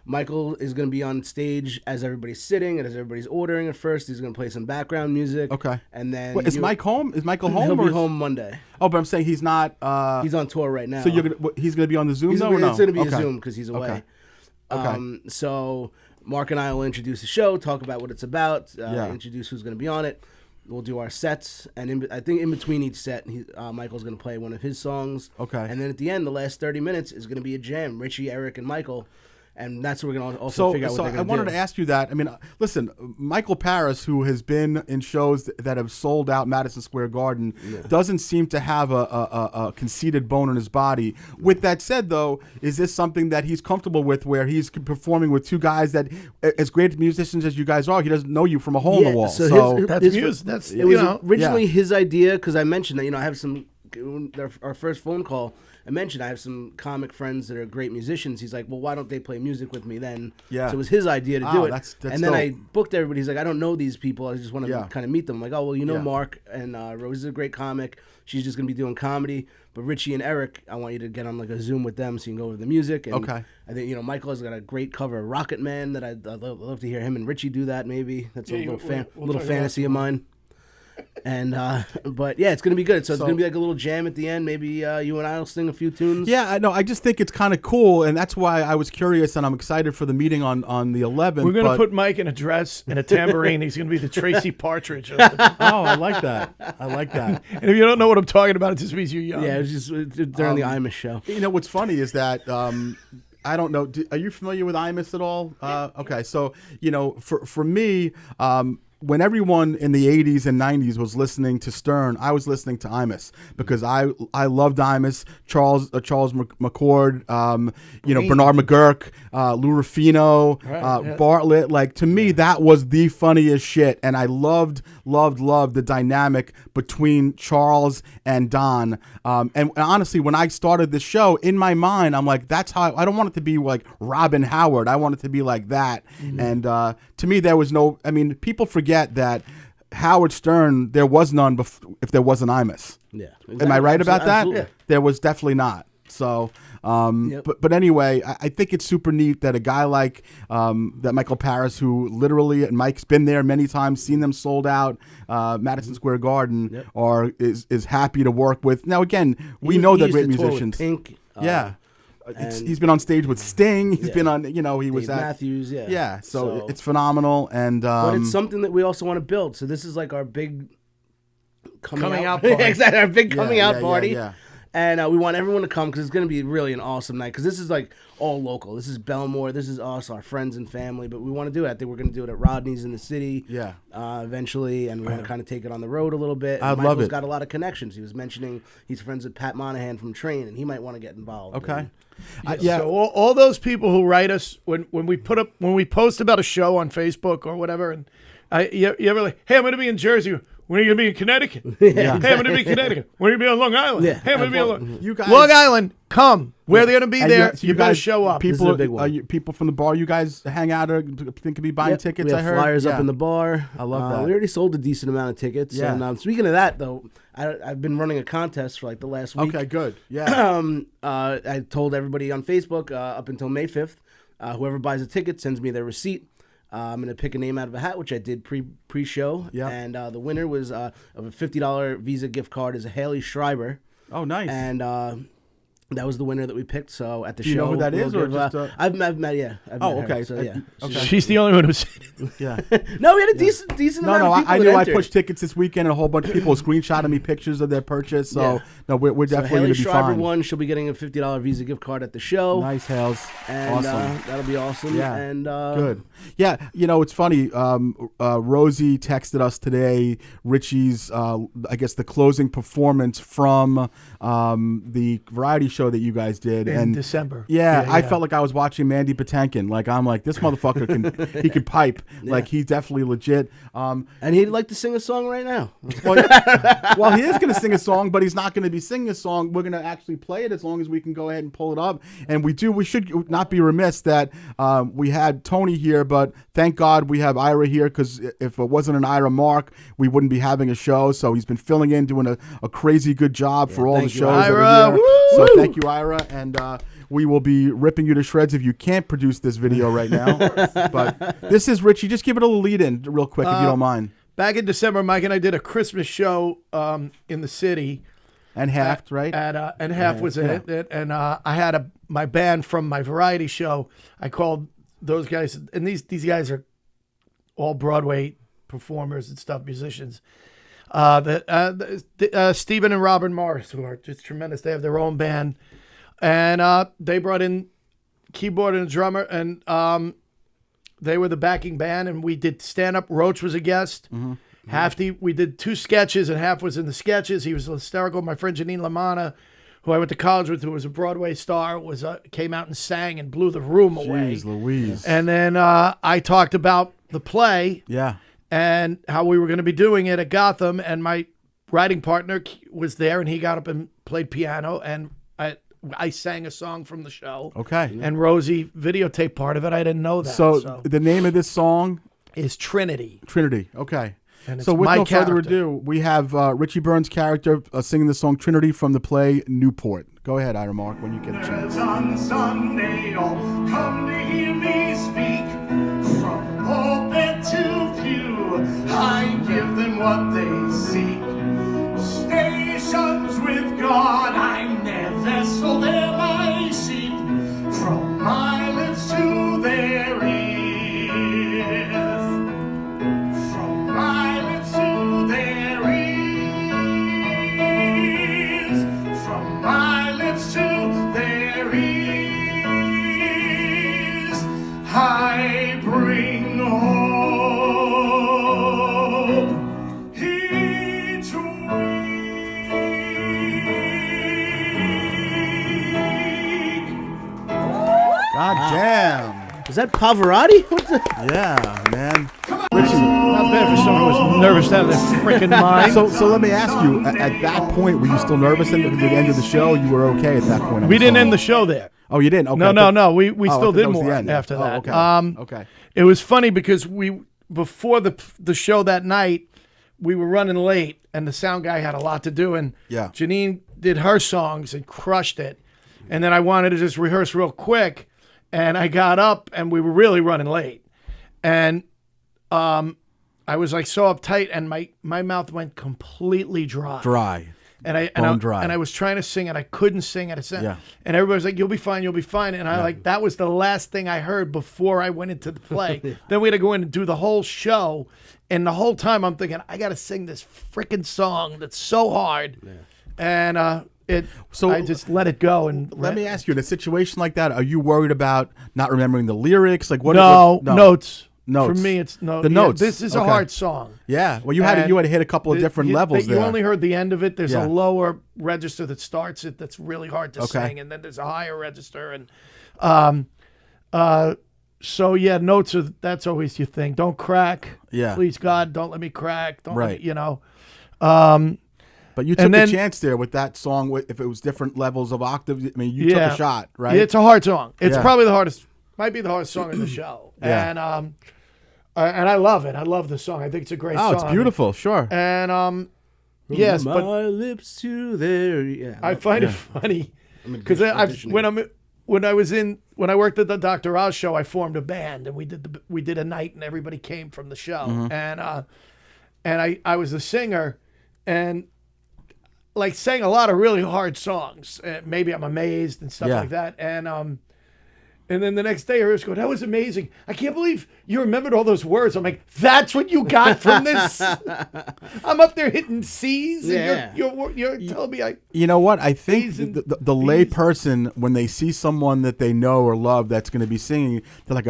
Michael is gonna be on stage as everybody's sitting and as everybody's ordering at first. He's gonna play some background music. Okay. And then Wait, is Mike home? Is Michael home? He'll be or is- home Monday. Oh, but I'm saying he's not. He's on tour right now. So he's gonna be on the Zoom though, or no? It's gonna be Okay. a Zoom because he's away. Okay. So Mark and I will introduce the show, talk about what it's about, Yeah. introduce who's going to be on it. We'll do our sets, and I think in between each set, Michael's going to play one of his songs. Okay. And then at the end, the last 30 minutes is going to be a jam. Richie, Eric, and Michael. And that's what we're going to also figure out what they're going to do. I wanted to ask you that. I mean, listen, Michael Paris, who has been in shows that have sold out Madison Square Garden, doesn't seem to have a conceited bone in his body. With that said, though, is this something that he's comfortable with, where he's performing with two guys that, as great musicians as you guys are, he doesn't know you from a hole in the wall? So That's music. That's it was originally Yeah. his idea because I mentioned that I have some our first phone call. I mentioned I have some comic friends that are great musicians. He's like, well, why don't they play music with me then? Yeah. So it was his idea to do it. That's and then I dope. booked everybody. He's like, I don't know these people. I just want to kind of meet them. I'm like, oh, well, Yeah. Mark and Rose is a great comic. She's just going to be doing comedy. But Richie and Eric, I want you to get on like a Zoom with them so you can go over the music. And Okay. I think, Michael has got a great cover of Rocket Man that I'd love to hear him and Richie do that maybe. That's a little, we'll talk fantasy about of mine. And but yeah, it's gonna be good. So it's gonna be like a little jam at the end. Maybe you and I'll sing a few tunes. Yeah, I know. I just think it's kind of cool, and that's why I was curious, and I'm excited for the meeting on the 11th. We're going to put Mike in a dress and a tambourine. He's going to be the Tracy Partridge. Of the, Oh, I like that. I like that. and if you don't know what I'm talking about, it just means you're young. Yeah, it was just during the Imus show. You know what's funny is that I don't know. Are you familiar with Imus at all? Okay, so for me. When everyone in the 80s and 90s was listening to Stern, I was listening to Imus because I loved Imus, Charles McCord, Bernard McGurk, Lou Rufino, Bartlett. Like, to me, that was the funniest shit, and I loved the dynamic between Charles and Don. And honestly, when I started this show, in my mind, I'm like, that's how I don't want it to be like Robin Howard. I want it to be like that. And to me, there was no. I mean, people forget that Howard Stern, there was none if there wasn't Imus. Yeah, exactly. Am I right about that? Absolutely. Yeah. There was definitely not. So, but anyway, I think it's super neat that a guy like that Michael Paris, who literally, and Mike's been there many times, seen them sold out, Madison Square Garden, is happy to work with. Now, again, we know they're great musicians. Pink, Yeah. He's been on stage with Sting. He's been on, he was Dave at Matthews. Yeah. Yeah, so it's phenomenal, and but it's something that we also want to build. So this is like our big coming out party. Exactly, our big coming out party. Yeah. And we want everyone to come because it's going to be really an awesome night. Because this is like all local. This is Belmore. This is us, our friends and family. But we want to do it. I think we're going to do it at Rodney's in the city. Yeah. Eventually, and we want to kind of take it on the road a little bit. I'd And love Michael's it. got a lot of connections. He was mentioning he's friends with Pat Monahan from Train, and he might want to get involved. Okay. And So all those people who write us when we post about a show on Facebook or whatever, and you ever like, hey, I'm going to be in Jersey. When are you going to be in Connecticut? Yeah. Hey, I'm going to be in Connecticut. When are you going to be on Long Island? Yeah. Hey, I'm going to be on Long You guys, Long Island, come. Where they're going to be and there, so you better guys- show up. This is People, a big one. people from the bar, you guys hang out or think could be buying Yep, tickets. we I have heard flyers Yeah. up in the bar. I love that. We already sold a decent amount of tickets. Yeah. And speaking of that, though, I've been running a contest for like the last week. Okay, good. Yeah. I told everybody on Facebook up until May 5th, whoever buys a ticket sends me their receipt. I'm gonna pick a name out of a hat, which I did pre-show. Yeah. And the winner was of a $50 Visa gift card is a Haley Schreiber. Oh, nice. And that was the winner that we picked. So at the Do show, you know who that is, or just, I've met, yeah. I've Oh, met her, okay. so yeah. Okay. She's the only one who's yeah. No, we had a decent No, amount no, of people I that knew I entered. pushed tickets this weekend, and a whole bunch of people screenshotted me pictures of their purchase. So Yeah. no, we're So definitely Haley going to be Schreiber fine. won. She'll be getting a $50 Visa gift card at the show. Nice, Hales. And Awesome. that'll be awesome. Yeah. And Good. Yeah, it's funny. Rosie texted us today, Richie's, I guess, the closing performance from the variety show that you guys did. in December. Yeah, I felt like I was watching Mandy Patinkin. Like, I'm like, this motherfucker he can pipe. Like, he's definitely legit. And he'd like to sing a song right now. Well, he is going to sing a song, but he's not going to be singing a song. We're going to actually play it as long as we can go ahead and pull it up. And we should not be remiss that we had Tony here, but thank God we have Ira here, because if it wasn't an Ira Mark, we wouldn't be having a show. So he's been filling in, doing a crazy good job for all the thank you, shows that Ira. are here. Woo! So thank you, Ira. And we will be ripping you to shreds if you can't produce this video right now. But this is Richie. Just give it a little lead in real quick if you don't mind. Back in December, Mike and I did a Christmas show in the city. And Haft, right? And Half was in it. And I had my band from my variety show. I called those guys, and these guys are all Broadway performers and stuff, musicians. Stephen and Robin Morris, who are just tremendous. They have their own band. And they brought in keyboard and a drummer, and they were the backing band, and we did stand-up. Roach was a guest. Mm-hmm. Hafty, we did 2 sketches, and Half was in the sketches. He was hysterical. My friend Janine Lamanna, who I went to college with, who was a Broadway star, came out and sang and blew the room away. Jeez Louise. And then I talked about the play Yeah. and how we were going to be doing it at Gotham, and my writing partner was there, and he got up and played piano, and I sang a song from the show. Okay. And Rosie videotaped part of it. I didn't know that. So the name of this song is Trinity. Trinity. Okay. And it's So with my no further character. ado, we have Richie Burns' character singing the song Trinity from the play Newport. Go ahead, Ira Mark, when you get a chance. On Sunday, all come to hear me speak. From pulpit to pew, I give them what they seek. Stations with God, I'm their vessel, they're my sheep. From my lips to their ears. From my lips to their ears. From my lips to their ears. I bring hope each week. God damn. Is that Pavarotti? What the? Yeah, man. Not bad for someone who was nervous out of their freaking mind. So let me ask you, at that point, were you still nervous at the end of the show? You were okay at that point? We didn't end the show there. Oh, you didn't? Okay. No. We Oh, I still thought did that was the more end. after Oh, that. okay. Okay. It was funny because before the show that night, we were running late, and the sound guy had a lot to do, and Yeah. Janine did her songs and crushed it. And then I wanted to just rehearse real quick, and I got up, and we were really running late. And I was like so uptight, and my mouth went completely dry. Dry. And Bone dry. and I was trying to sing, and I couldn't sing at a sentence. Yeah. And everybody was like, "You'll be fine, you'll be fine." And I that was the last thing I heard before I went into the play. Then we had to go in and do the whole show, and the whole time I'm thinking, I got to sing this freaking song that's so hard. Yeah. And So I just let it go. And Let me ask you, in a situation like that, are you worried about not remembering the lyrics? Like what? No, notes. Notes. For me, it's no. The yeah, notes. This is a Okay. hard song. Yeah. Well, you had And to hit a couple of different levels You there. only heard the end of it. There's Yeah. a lower register that starts it that's really hard to Okay. sing, and then there's a higher register, and So yeah, notes are that's always your thing. Don't crack. Yeah. Please God, don't let me crack. Don't let Right. me, you know. But you took And then- a chance there with that song. If it was different levels of octaves, I mean, you took a shot, right? It's a hard song. It's Yeah. probably the hardest. Might be the hardest song in the show. Yeah. And I love it. I love the song. I think it's a great song. Oh, it's beautiful. Sure. And yes, From but my lips to their, yeah. I find it funny because auditioning. when I worked at the Dr. Oz show, I formed a band and we did a night and everybody came from the show and I was a singer and like sang a lot of really hard songs. Maybe I'm Amazed and stuff Yeah. like that and then the next day, I was going, that was amazing. I can't believe you remembered all those words. I'm like, that's what you got from this? I'm up there hitting C's, and you're telling me You know what? I think B's and the lay person, when they see someone that they know or love that's going to be singing, they're like,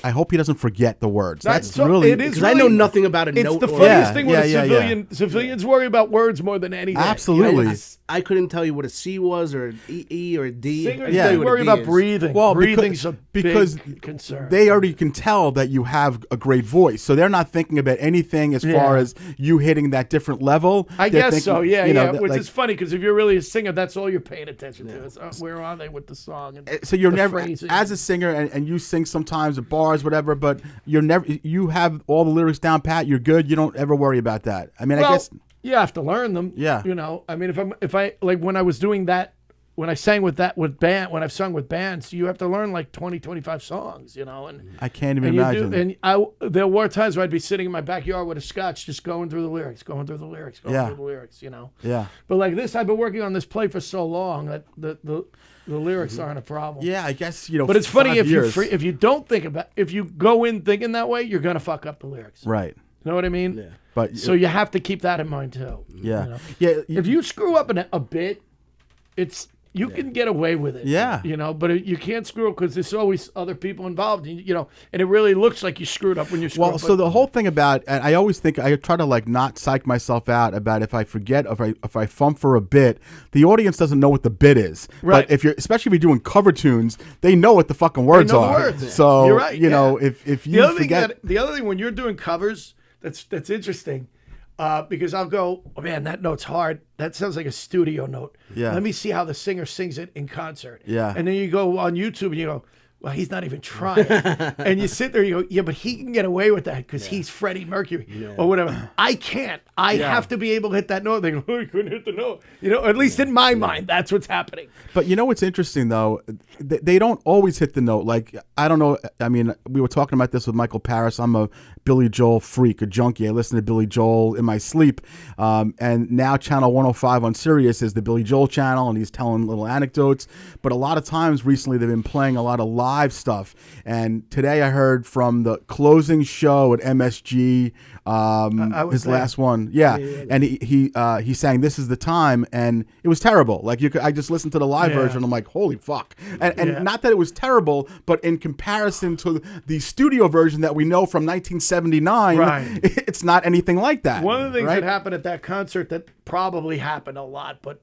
I hope he doesn't forget the words. That's so- really... it is Because I know nothing about a It's note. the or- funniest thing when Yeah, civilians worry about words more than anything. Absolutely. I couldn't tell you what a C was or E or a D. I Singers can Yeah. tell they you what a worry D about is. breathing. Well, Breathing's because a big concern. They already can tell that you have a great voice, so they're not thinking about anything as far as you hitting that different level. I They're guess thinking, so, yeah, you know, yeah. that, Which like- is funny because if you're really a singer, that's all you're paying attention to. Is, where are they with the song? And So you're the never, phrasing. as a singer, and you sing sometimes at bars, whatever. But you have all the lyrics down pat. You're good. You don't ever worry about that. I mean, I well, guess. you have to learn them. Yeah. You know, I mean, if I like when I was doing that, when I sang with I've sung with bands, you have to learn like 20, 25 songs, you know, and I can't even and you imagine. do, and there were times where I'd be sitting in my backyard with a scotch, just going through the lyrics, going through the lyrics, you know. Yeah. But like this, I've been working on this play for so long that the lyrics aren't a problem. Yeah, I guess But it's funny 5 years. if you don't think about if you go in thinking that way, you're gonna fuck up the lyrics. Right. You know what I mean? Yeah. But So you have to keep that in mind too. yeah, you know? yeah. If you screw up a bit, you can get away with it. Yeah. You know, but you can't screw up because there's always other people involved. You know, and it really looks like you screwed up when you screw Well, up. so the whole thing about, and I always think I try to like not psych myself out about if I forget, if I fump for a bit, the audience doesn't know what the bit is. Right. But especially if you're doing cover tunes, they know what the fucking words know the are. words. So You're right, you know, yeah. if you forget, the other thing when you're doing covers, that's interesting. Because I'll go, oh man, that note's hard. That sounds like a studio note. Yeah. Let me see how the singer sings it in concert. Yeah. And then you go on YouTube and you go, well, he's not even trying. And you sit there, you go, yeah, but he can get away with that because he's Freddie Mercury or whatever. I can't. I have to be able to hit that note. They go, oh, he couldn't hit the note. You know, at least in my mind, that's what's happening. But you know what's interesting though? They don't always hit the note. Like, I don't know. I mean, we were talking about this with Michael Paris. I'm a Billy Joel freak, a junkie. I listen to Billy Joel in my sleep. And now Channel 105 on Sirius is the Billy Joel channel, and he's telling little anecdotes. But a lot of times recently they've been playing a lot of live stuff. And today I heard from the closing show at MSG, his there. last one. Yeah. And he sang "This Is the Time," and it was terrible. Like I just listened to the live version. I'm like, holy fuck! And not that it was terrible, but in comparison to the studio version that we know from 1979, Right. it's not anything like that. One of the things right? that happened at that concert that probably happened a lot, but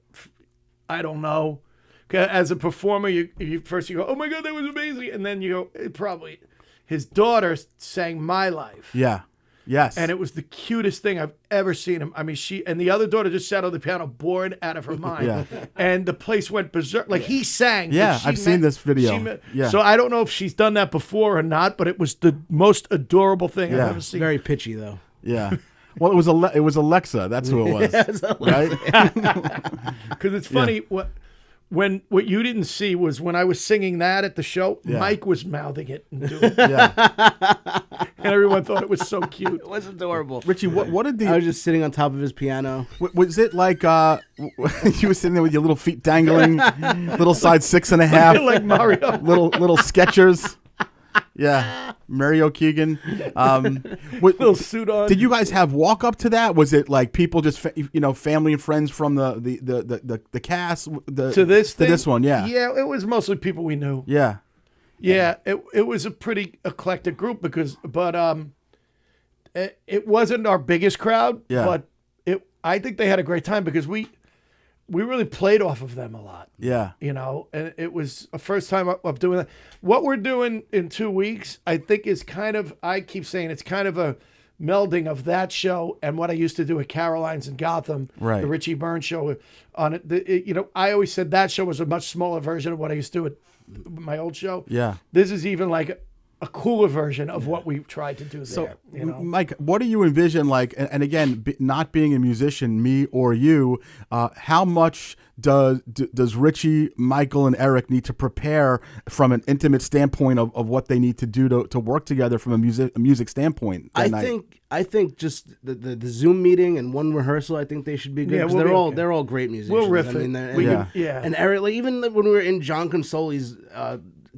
I don't know. 'Cause as a performer, you first you go, oh my God, that was amazing. And then you go, it probably, his daughter sang My Life. Yeah. Yes. And it was the cutest thing I've ever seen him. I mean, and the other daughter just sat on the piano, bored out of her mind. Yeah. And the place went berserk. Like he sang. but Yeah, she I've seen this video. she Yeah. So I don't know if she's done that before or not, but it was the most adorable thing Yeah. I've ever seen. Very pitchy though. yeah. Well, it was Alexa. That's who it was. Right? Because it's funny what you didn't see was when I was singing that at the show, Mike was mouthing it and doing it, Yeah. and everyone thought it was so cute. It was adorable. Richie, what did I was the just sitting on top of his piano. was it like you were sitting there with your little feet dangling, little size 6.5, Like Mario. little Skechers? Yeah, Mario Keegan. Little suit on. Did you guys have walk up to that? Was it like people just family and friends from the cast to this one? Yeah, Yeah, it was mostly people we knew. yeah, Yeah, it was a pretty eclectic group but it wasn't our biggest crowd. Yeah. But I think they had a great time because we really played off of them a lot. Yeah. You know, and it was a first time of doing that. What we're doing in 2 weeks, I think, is kind of, I keep saying it's kind of a melding of that show and what I used to do at Caroline's in Gotham, Right. the Richie Byrne show. On it, you know, I always said that show was a much smaller version of what I used to do at my old show. Yeah. This is even like a cooler version of what we tried to do there. So, you know? Mike, what do you envision, like, and again, not being a musician, me or you, how much does Richie, Michael, and Eric need to prepare from an intimate standpoint of what they need to do to work together from a music standpoint? I think just the Zoom meeting and one rehearsal, I think they should be good, Yeah, because we'll they're all great musicians. We'll riff I mean, it. and, and Eric, like, even when we were in John Consoli's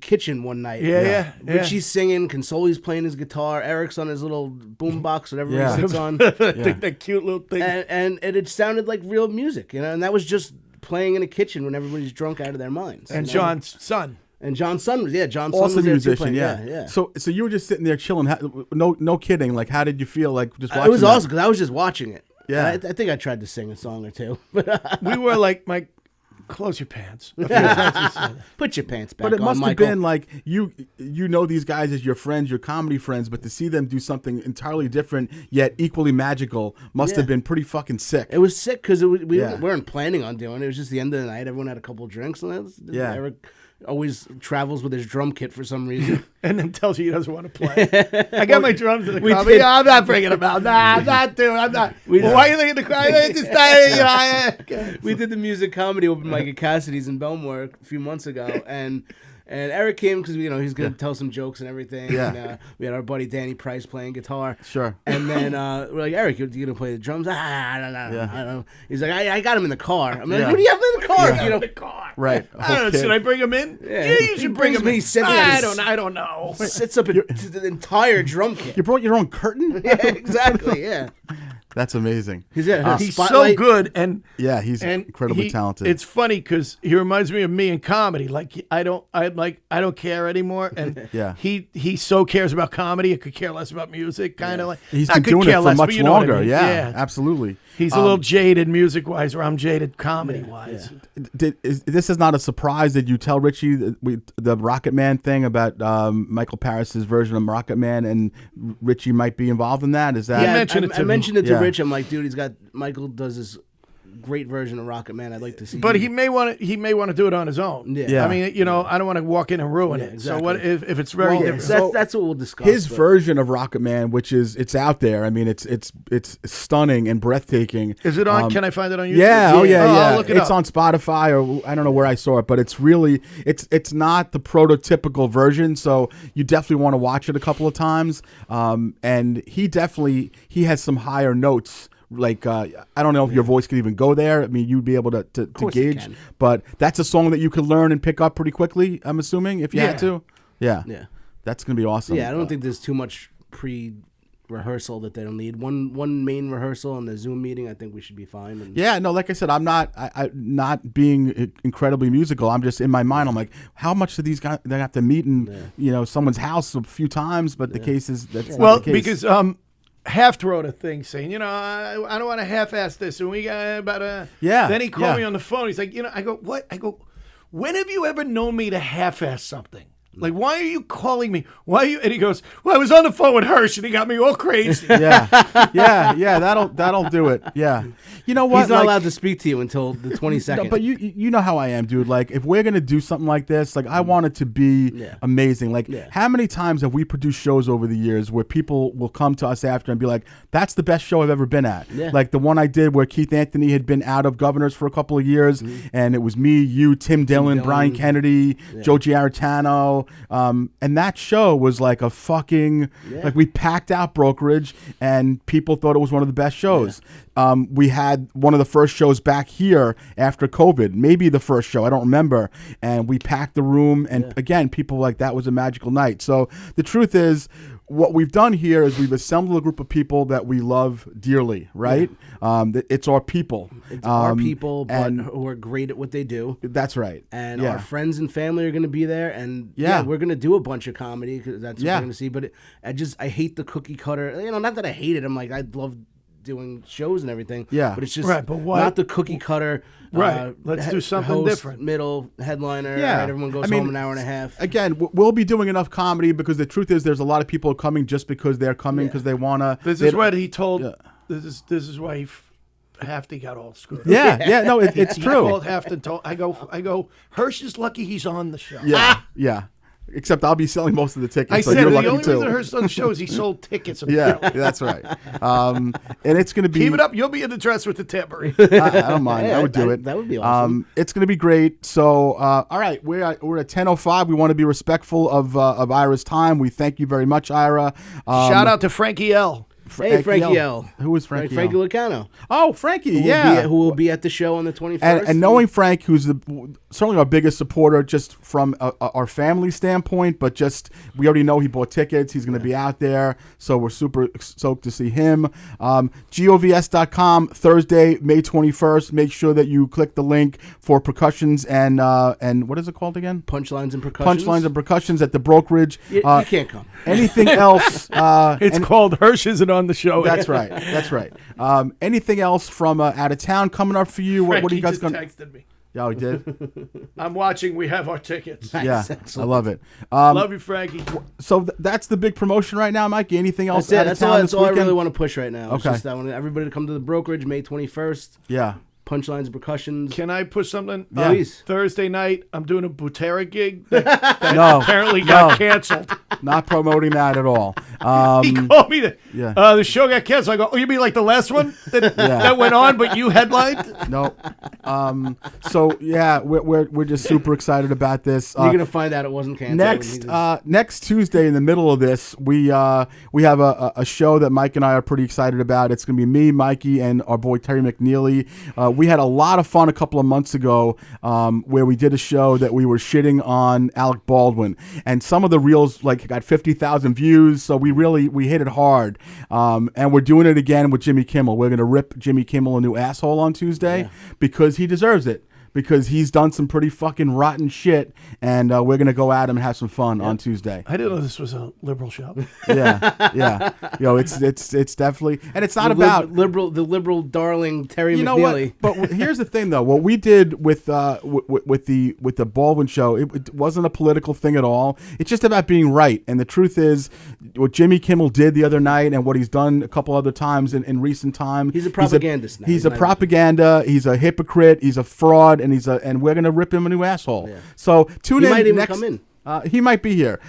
kitchen one night, Yeah. Richie's singing, Consoli's playing his guitar, Eric's on his little boombox, whatever Yeah. he sits on, that cute little thing. and it sounded like real music, you know, and that was just playing in a kitchen when everybody's drunk out of their minds. And you know? John's son. And John's son was John's son Awesome was there too musician, playing. yeah. So you were just sitting there chilling. No kidding. Like, how did you feel? Like, just watching It was that? awesome because I was just watching it. Yeah. I think I tried to sing a song or two, but We were like, Mike, close your pants. A few times we said it. put your pants back But it on, must have Michael. been like you know these guys as your friends, your comedy friends, but to see them do something entirely different yet equally magical must have been pretty fucking sick. It was sick because we Yeah. weren't planning on doing it. It was just the end of the night. Everyone had a couple drinks, and Eric always travels with his drum kit for some reason. And then tells you he doesn't want to play. I got my drums in the We car. did- I'm not bringing them out. Nah, I'm not doing. I'm not. Well, why are you thinking the crowd? We did the music comedy open mic at Cassidy's in Belmore a few months ago, and Eric came because he's gonna tell some jokes and everything. Yeah. And, we had our buddy Danny Price playing guitar. Sure. And then we're like, Eric, you gonna play the drums? I don't know. Yeah. I don't know. He's like, I got him in the car. I'm like, Yeah. what do you have in the car? Yeah. You know, The car. Right. I don't know. Should I bring him in? Yeah. you He should bring brings him me, in. he sits I there, don't. I don't know. sets up the entire drum kit. You brought your own curtain? Yeah, exactly. Yeah. That's amazing. He's a He's spotlight. so good, and Yeah, he's and incredibly talented. It's funny because he reminds me of me in comedy. Like I don't care anymore, and Yeah. he so cares about comedy. and could care less about music. Kind of like He's I been could doing care it for less, but much you know what I longer. mean. Yeah, absolutely. He's a little jaded music wise, or I'm jaded comedy wise. This is not a surprise. Did you tell Richie the Rocket Man thing about Michael Paris's version of Rocket Man, and Richie might be involved in that? Is that? He Yeah, mentioned it to I me. mentioned it to Yeah. Rich. I'm like, dude, Michael does this great version of Rocket Man. I'd like to see. But you. he may want to do it on his own. Yeah. Yeah. I mean, I don't want to walk in and ruin it. exactly. So what if it's very Well, different? So that's what we'll discuss. His but- version of Rocket Man, which it's out there. I mean, it's stunning and breathtaking. Is it on? Can I find it on YouTube? Yeah, yeah. I'll look it It's up. on Spotify, or I don't know where I saw it, but it's really it's not the prototypical version, so you definitely want to watch it a couple of times. And he has some higher notes. Like I don't know if your voice could even go there. I mean, you'd be able to course it gauge, can. but that's a song that you could learn and pick up pretty quickly. I'm assuming if you had to. Yeah, Yeah. that's gonna be awesome. Yeah, I don't think there's too much pre-rehearsal that they don't need. One main rehearsal and the Zoom meeting. I think we should be fine. And Yeah, no, like I said, I'm not being incredibly musical. I'm just in my mind. I'm like, how much do these guys they have to meet in someone's house a few times? But the case is that's Well, not the case. because Half wrote a thing saying, I don't want to half-ass this, and we got about a. Yeah, Then he called yeah. me on the phone. He's like, I go, what? I go, when have you ever known me to half-ass something? Like, why are you calling me? Why are you? And he goes, well, I was on the phone with Herschy, and he got me all crazy. yeah, that'll do it. Yeah, you know what? he's not Like, allowed to speak to you until the 22nd. No, but you know how I am, dude. Like, if we're gonna do something like this, like I want it to be amazing. Like, how many times have we produced shows over the years where people will come to us after and be like, "That's the best show I've ever been at." Yeah. Like the one I did where Keith Anthony had been out of Governors for a couple of years, and it was me, you, Tim Dillon, Brian Kennedy, Joe Giarratano, and that show was like a fucking like we packed out Brokerage, and people thought it was one of the best shows. We had one of the first shows back here after COVID, maybe the first show, I don't remember. And we packed the room, and again, people were like, that was a magical night. So the truth is, what we've done here is we've assembled a group of people that we love dearly, right? It's our people. it's our people, but and who are great at what they do. that's right. And Yeah. our friends and family are going to be there, and Yeah. we're going to do a bunch of comedy because that's what Yeah. we're going to see. But I hate the cookie cutter. Not that I hate it. I'm like, I'd love doing shows and everything. Yeah. but it's just Right, but what- not the cookie cutter. Right. Let's do something host, different. Middle headliner. Yeah. Right, everyone goes I mean, home an hour and a half. Again, we'll be doing enough comedy because the truth is there's a lot of people coming just because they're coming because they want to. This is what he told. This is why Hafty got all screwed. Yeah, no, it's He true. called Hafty and told. I go. Hirsch is lucky he's on the show. Yeah. Except I'll be selling most of the tickets, I so said you're the lucky only too. reason Hirsch's on the show is he sold tickets. Yeah, that's right. And it's going to be. Keep it up. You'll be in the dress with the tambourine. I don't mind. Yeah, I would do it. that would be awesome. It's going to be great. So, all right, we're at 10:05. We want to be respectful of Ira's time. We thank you very much, Ira. Shout out to Frankie L. Hey, Frankie L. Who is Frankie? Frankie L? Lucano. Oh, Frankie. Who will be at the show on the 21st. And knowing Frank, who's certainly our biggest supporter, just from our family standpoint, but just we already know he bought tickets. He's going to be out there, so we're super stoked to see him. govs.com, Thursday, May 21st. Make sure that you click the link for percussions and what is it called again? Punchlines and Percussions. Punchlines and percussions at the brokerage. You can't come. Anything else? It's called Hirsch isn't on the show. That's right. That's right. Anything else from out of town coming up for you? What are you guys going? texted me. Yeah, we did. I'm watching. We have our tickets. Yeah, I love it. Love you, Frankie. So that's the big promotion right now, Mikey. Anything else? That's all I really want to push right now. It's Okay. just I want everybody to come to the brokerage May 21st. Yeah. Punchlines and Percussions. Can I push something? Yeah. Please. Thursday night, I'm doing a Butera gig that No, apparently got canceled. not promoting that at all. He called me. Yeah. The show got canceled. I go, oh, you mean like the last one that went on, but you headlined? No. So yeah, we're just super excited about this. You're gonna find out it wasn't canceled. Next Tuesday in the middle of this, we have a show that Mike and I are pretty excited about. It's gonna be me, Mikey, and our boy Terry McNeely. We had a lot of fun a couple of months ago where we did a show that we were shitting on Alec Baldwin, and some of the reels got 50,000 views. So we hit it hard, and we're doing it again with Jimmy Kimmel. We're gonna rip Jimmy Kimmel a new asshole on Tuesday because he deserves it. Because he's done some pretty fucking rotten shit, and we're gonna go at him and have some fun on Tuesday. I didn't know this was a liberal show. Yeah. It's definitely, and it's not the about liberal darling Terry you know McNeely. what? But here's the thing, though. What we did with the Baldwin show, it wasn't a political thing at all. It's just about being right. And the truth is, what Jimmy Kimmel did the other night, and what he's done a couple other times in recent time, He's a propagandist now. He's a propaganda. He's a hypocrite. He's a fraud. And we're gonna rip him a new asshole. Yeah. So tune in. He might even next, come in. He might be here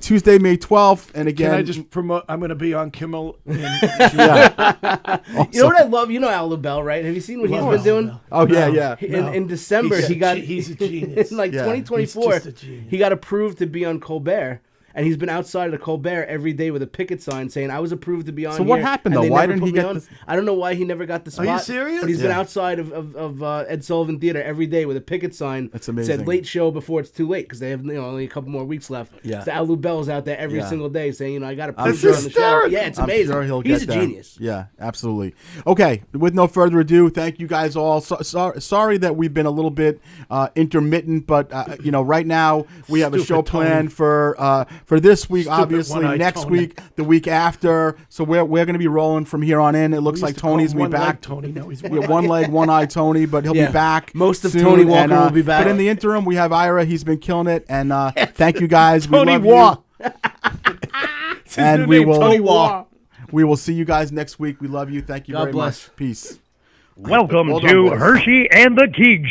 Tuesday, May 12th, and again. Can I just promote? I'm going to be on Kimmel. Yeah. You know what I love? You know Al Lubell, right? Have you seen what he's been doing? Oh yeah. In December, he's a genius. In 2024, He's just a genius. he got approved to be on Colbert. And he's been outside of the Colbert every day with a picket sign saying, "I was approved to be on." So what happened, though? Why didn't he get this? I don't know why he never got the spot. Are you serious? But he's been outside of Ed Sullivan Theater every day with a picket sign. That's amazing. Said late show before it's too late because they have only a couple more weeks left. Yeah. So Al Lubell's out there every single day saying, I got approved sure on the show. Yeah, it's amazing. I'm sure he's a get that. genius. Yeah, absolutely. Okay, with no further ado, thank you guys all. Sorry that we've been a little bit intermittent, but right now we have a show planned for this week. Obviously, next Tony. week, the week after. So we're going to be rolling from here on in. It looks like Tony's going to be back. Tony, no, he's One leg, one eye Tony, but he'll be back. Most of soon. Tony Walker will be back. But in the interim, we have Ira. He's been killing it, and thank you guys. Tony we love Waugh. you. And we will. Tony Waugh. We will see you guys next week. We love you. Thank you God very bless. much. Peace. Welcome Hold on, to boys. Hershey and the Keegs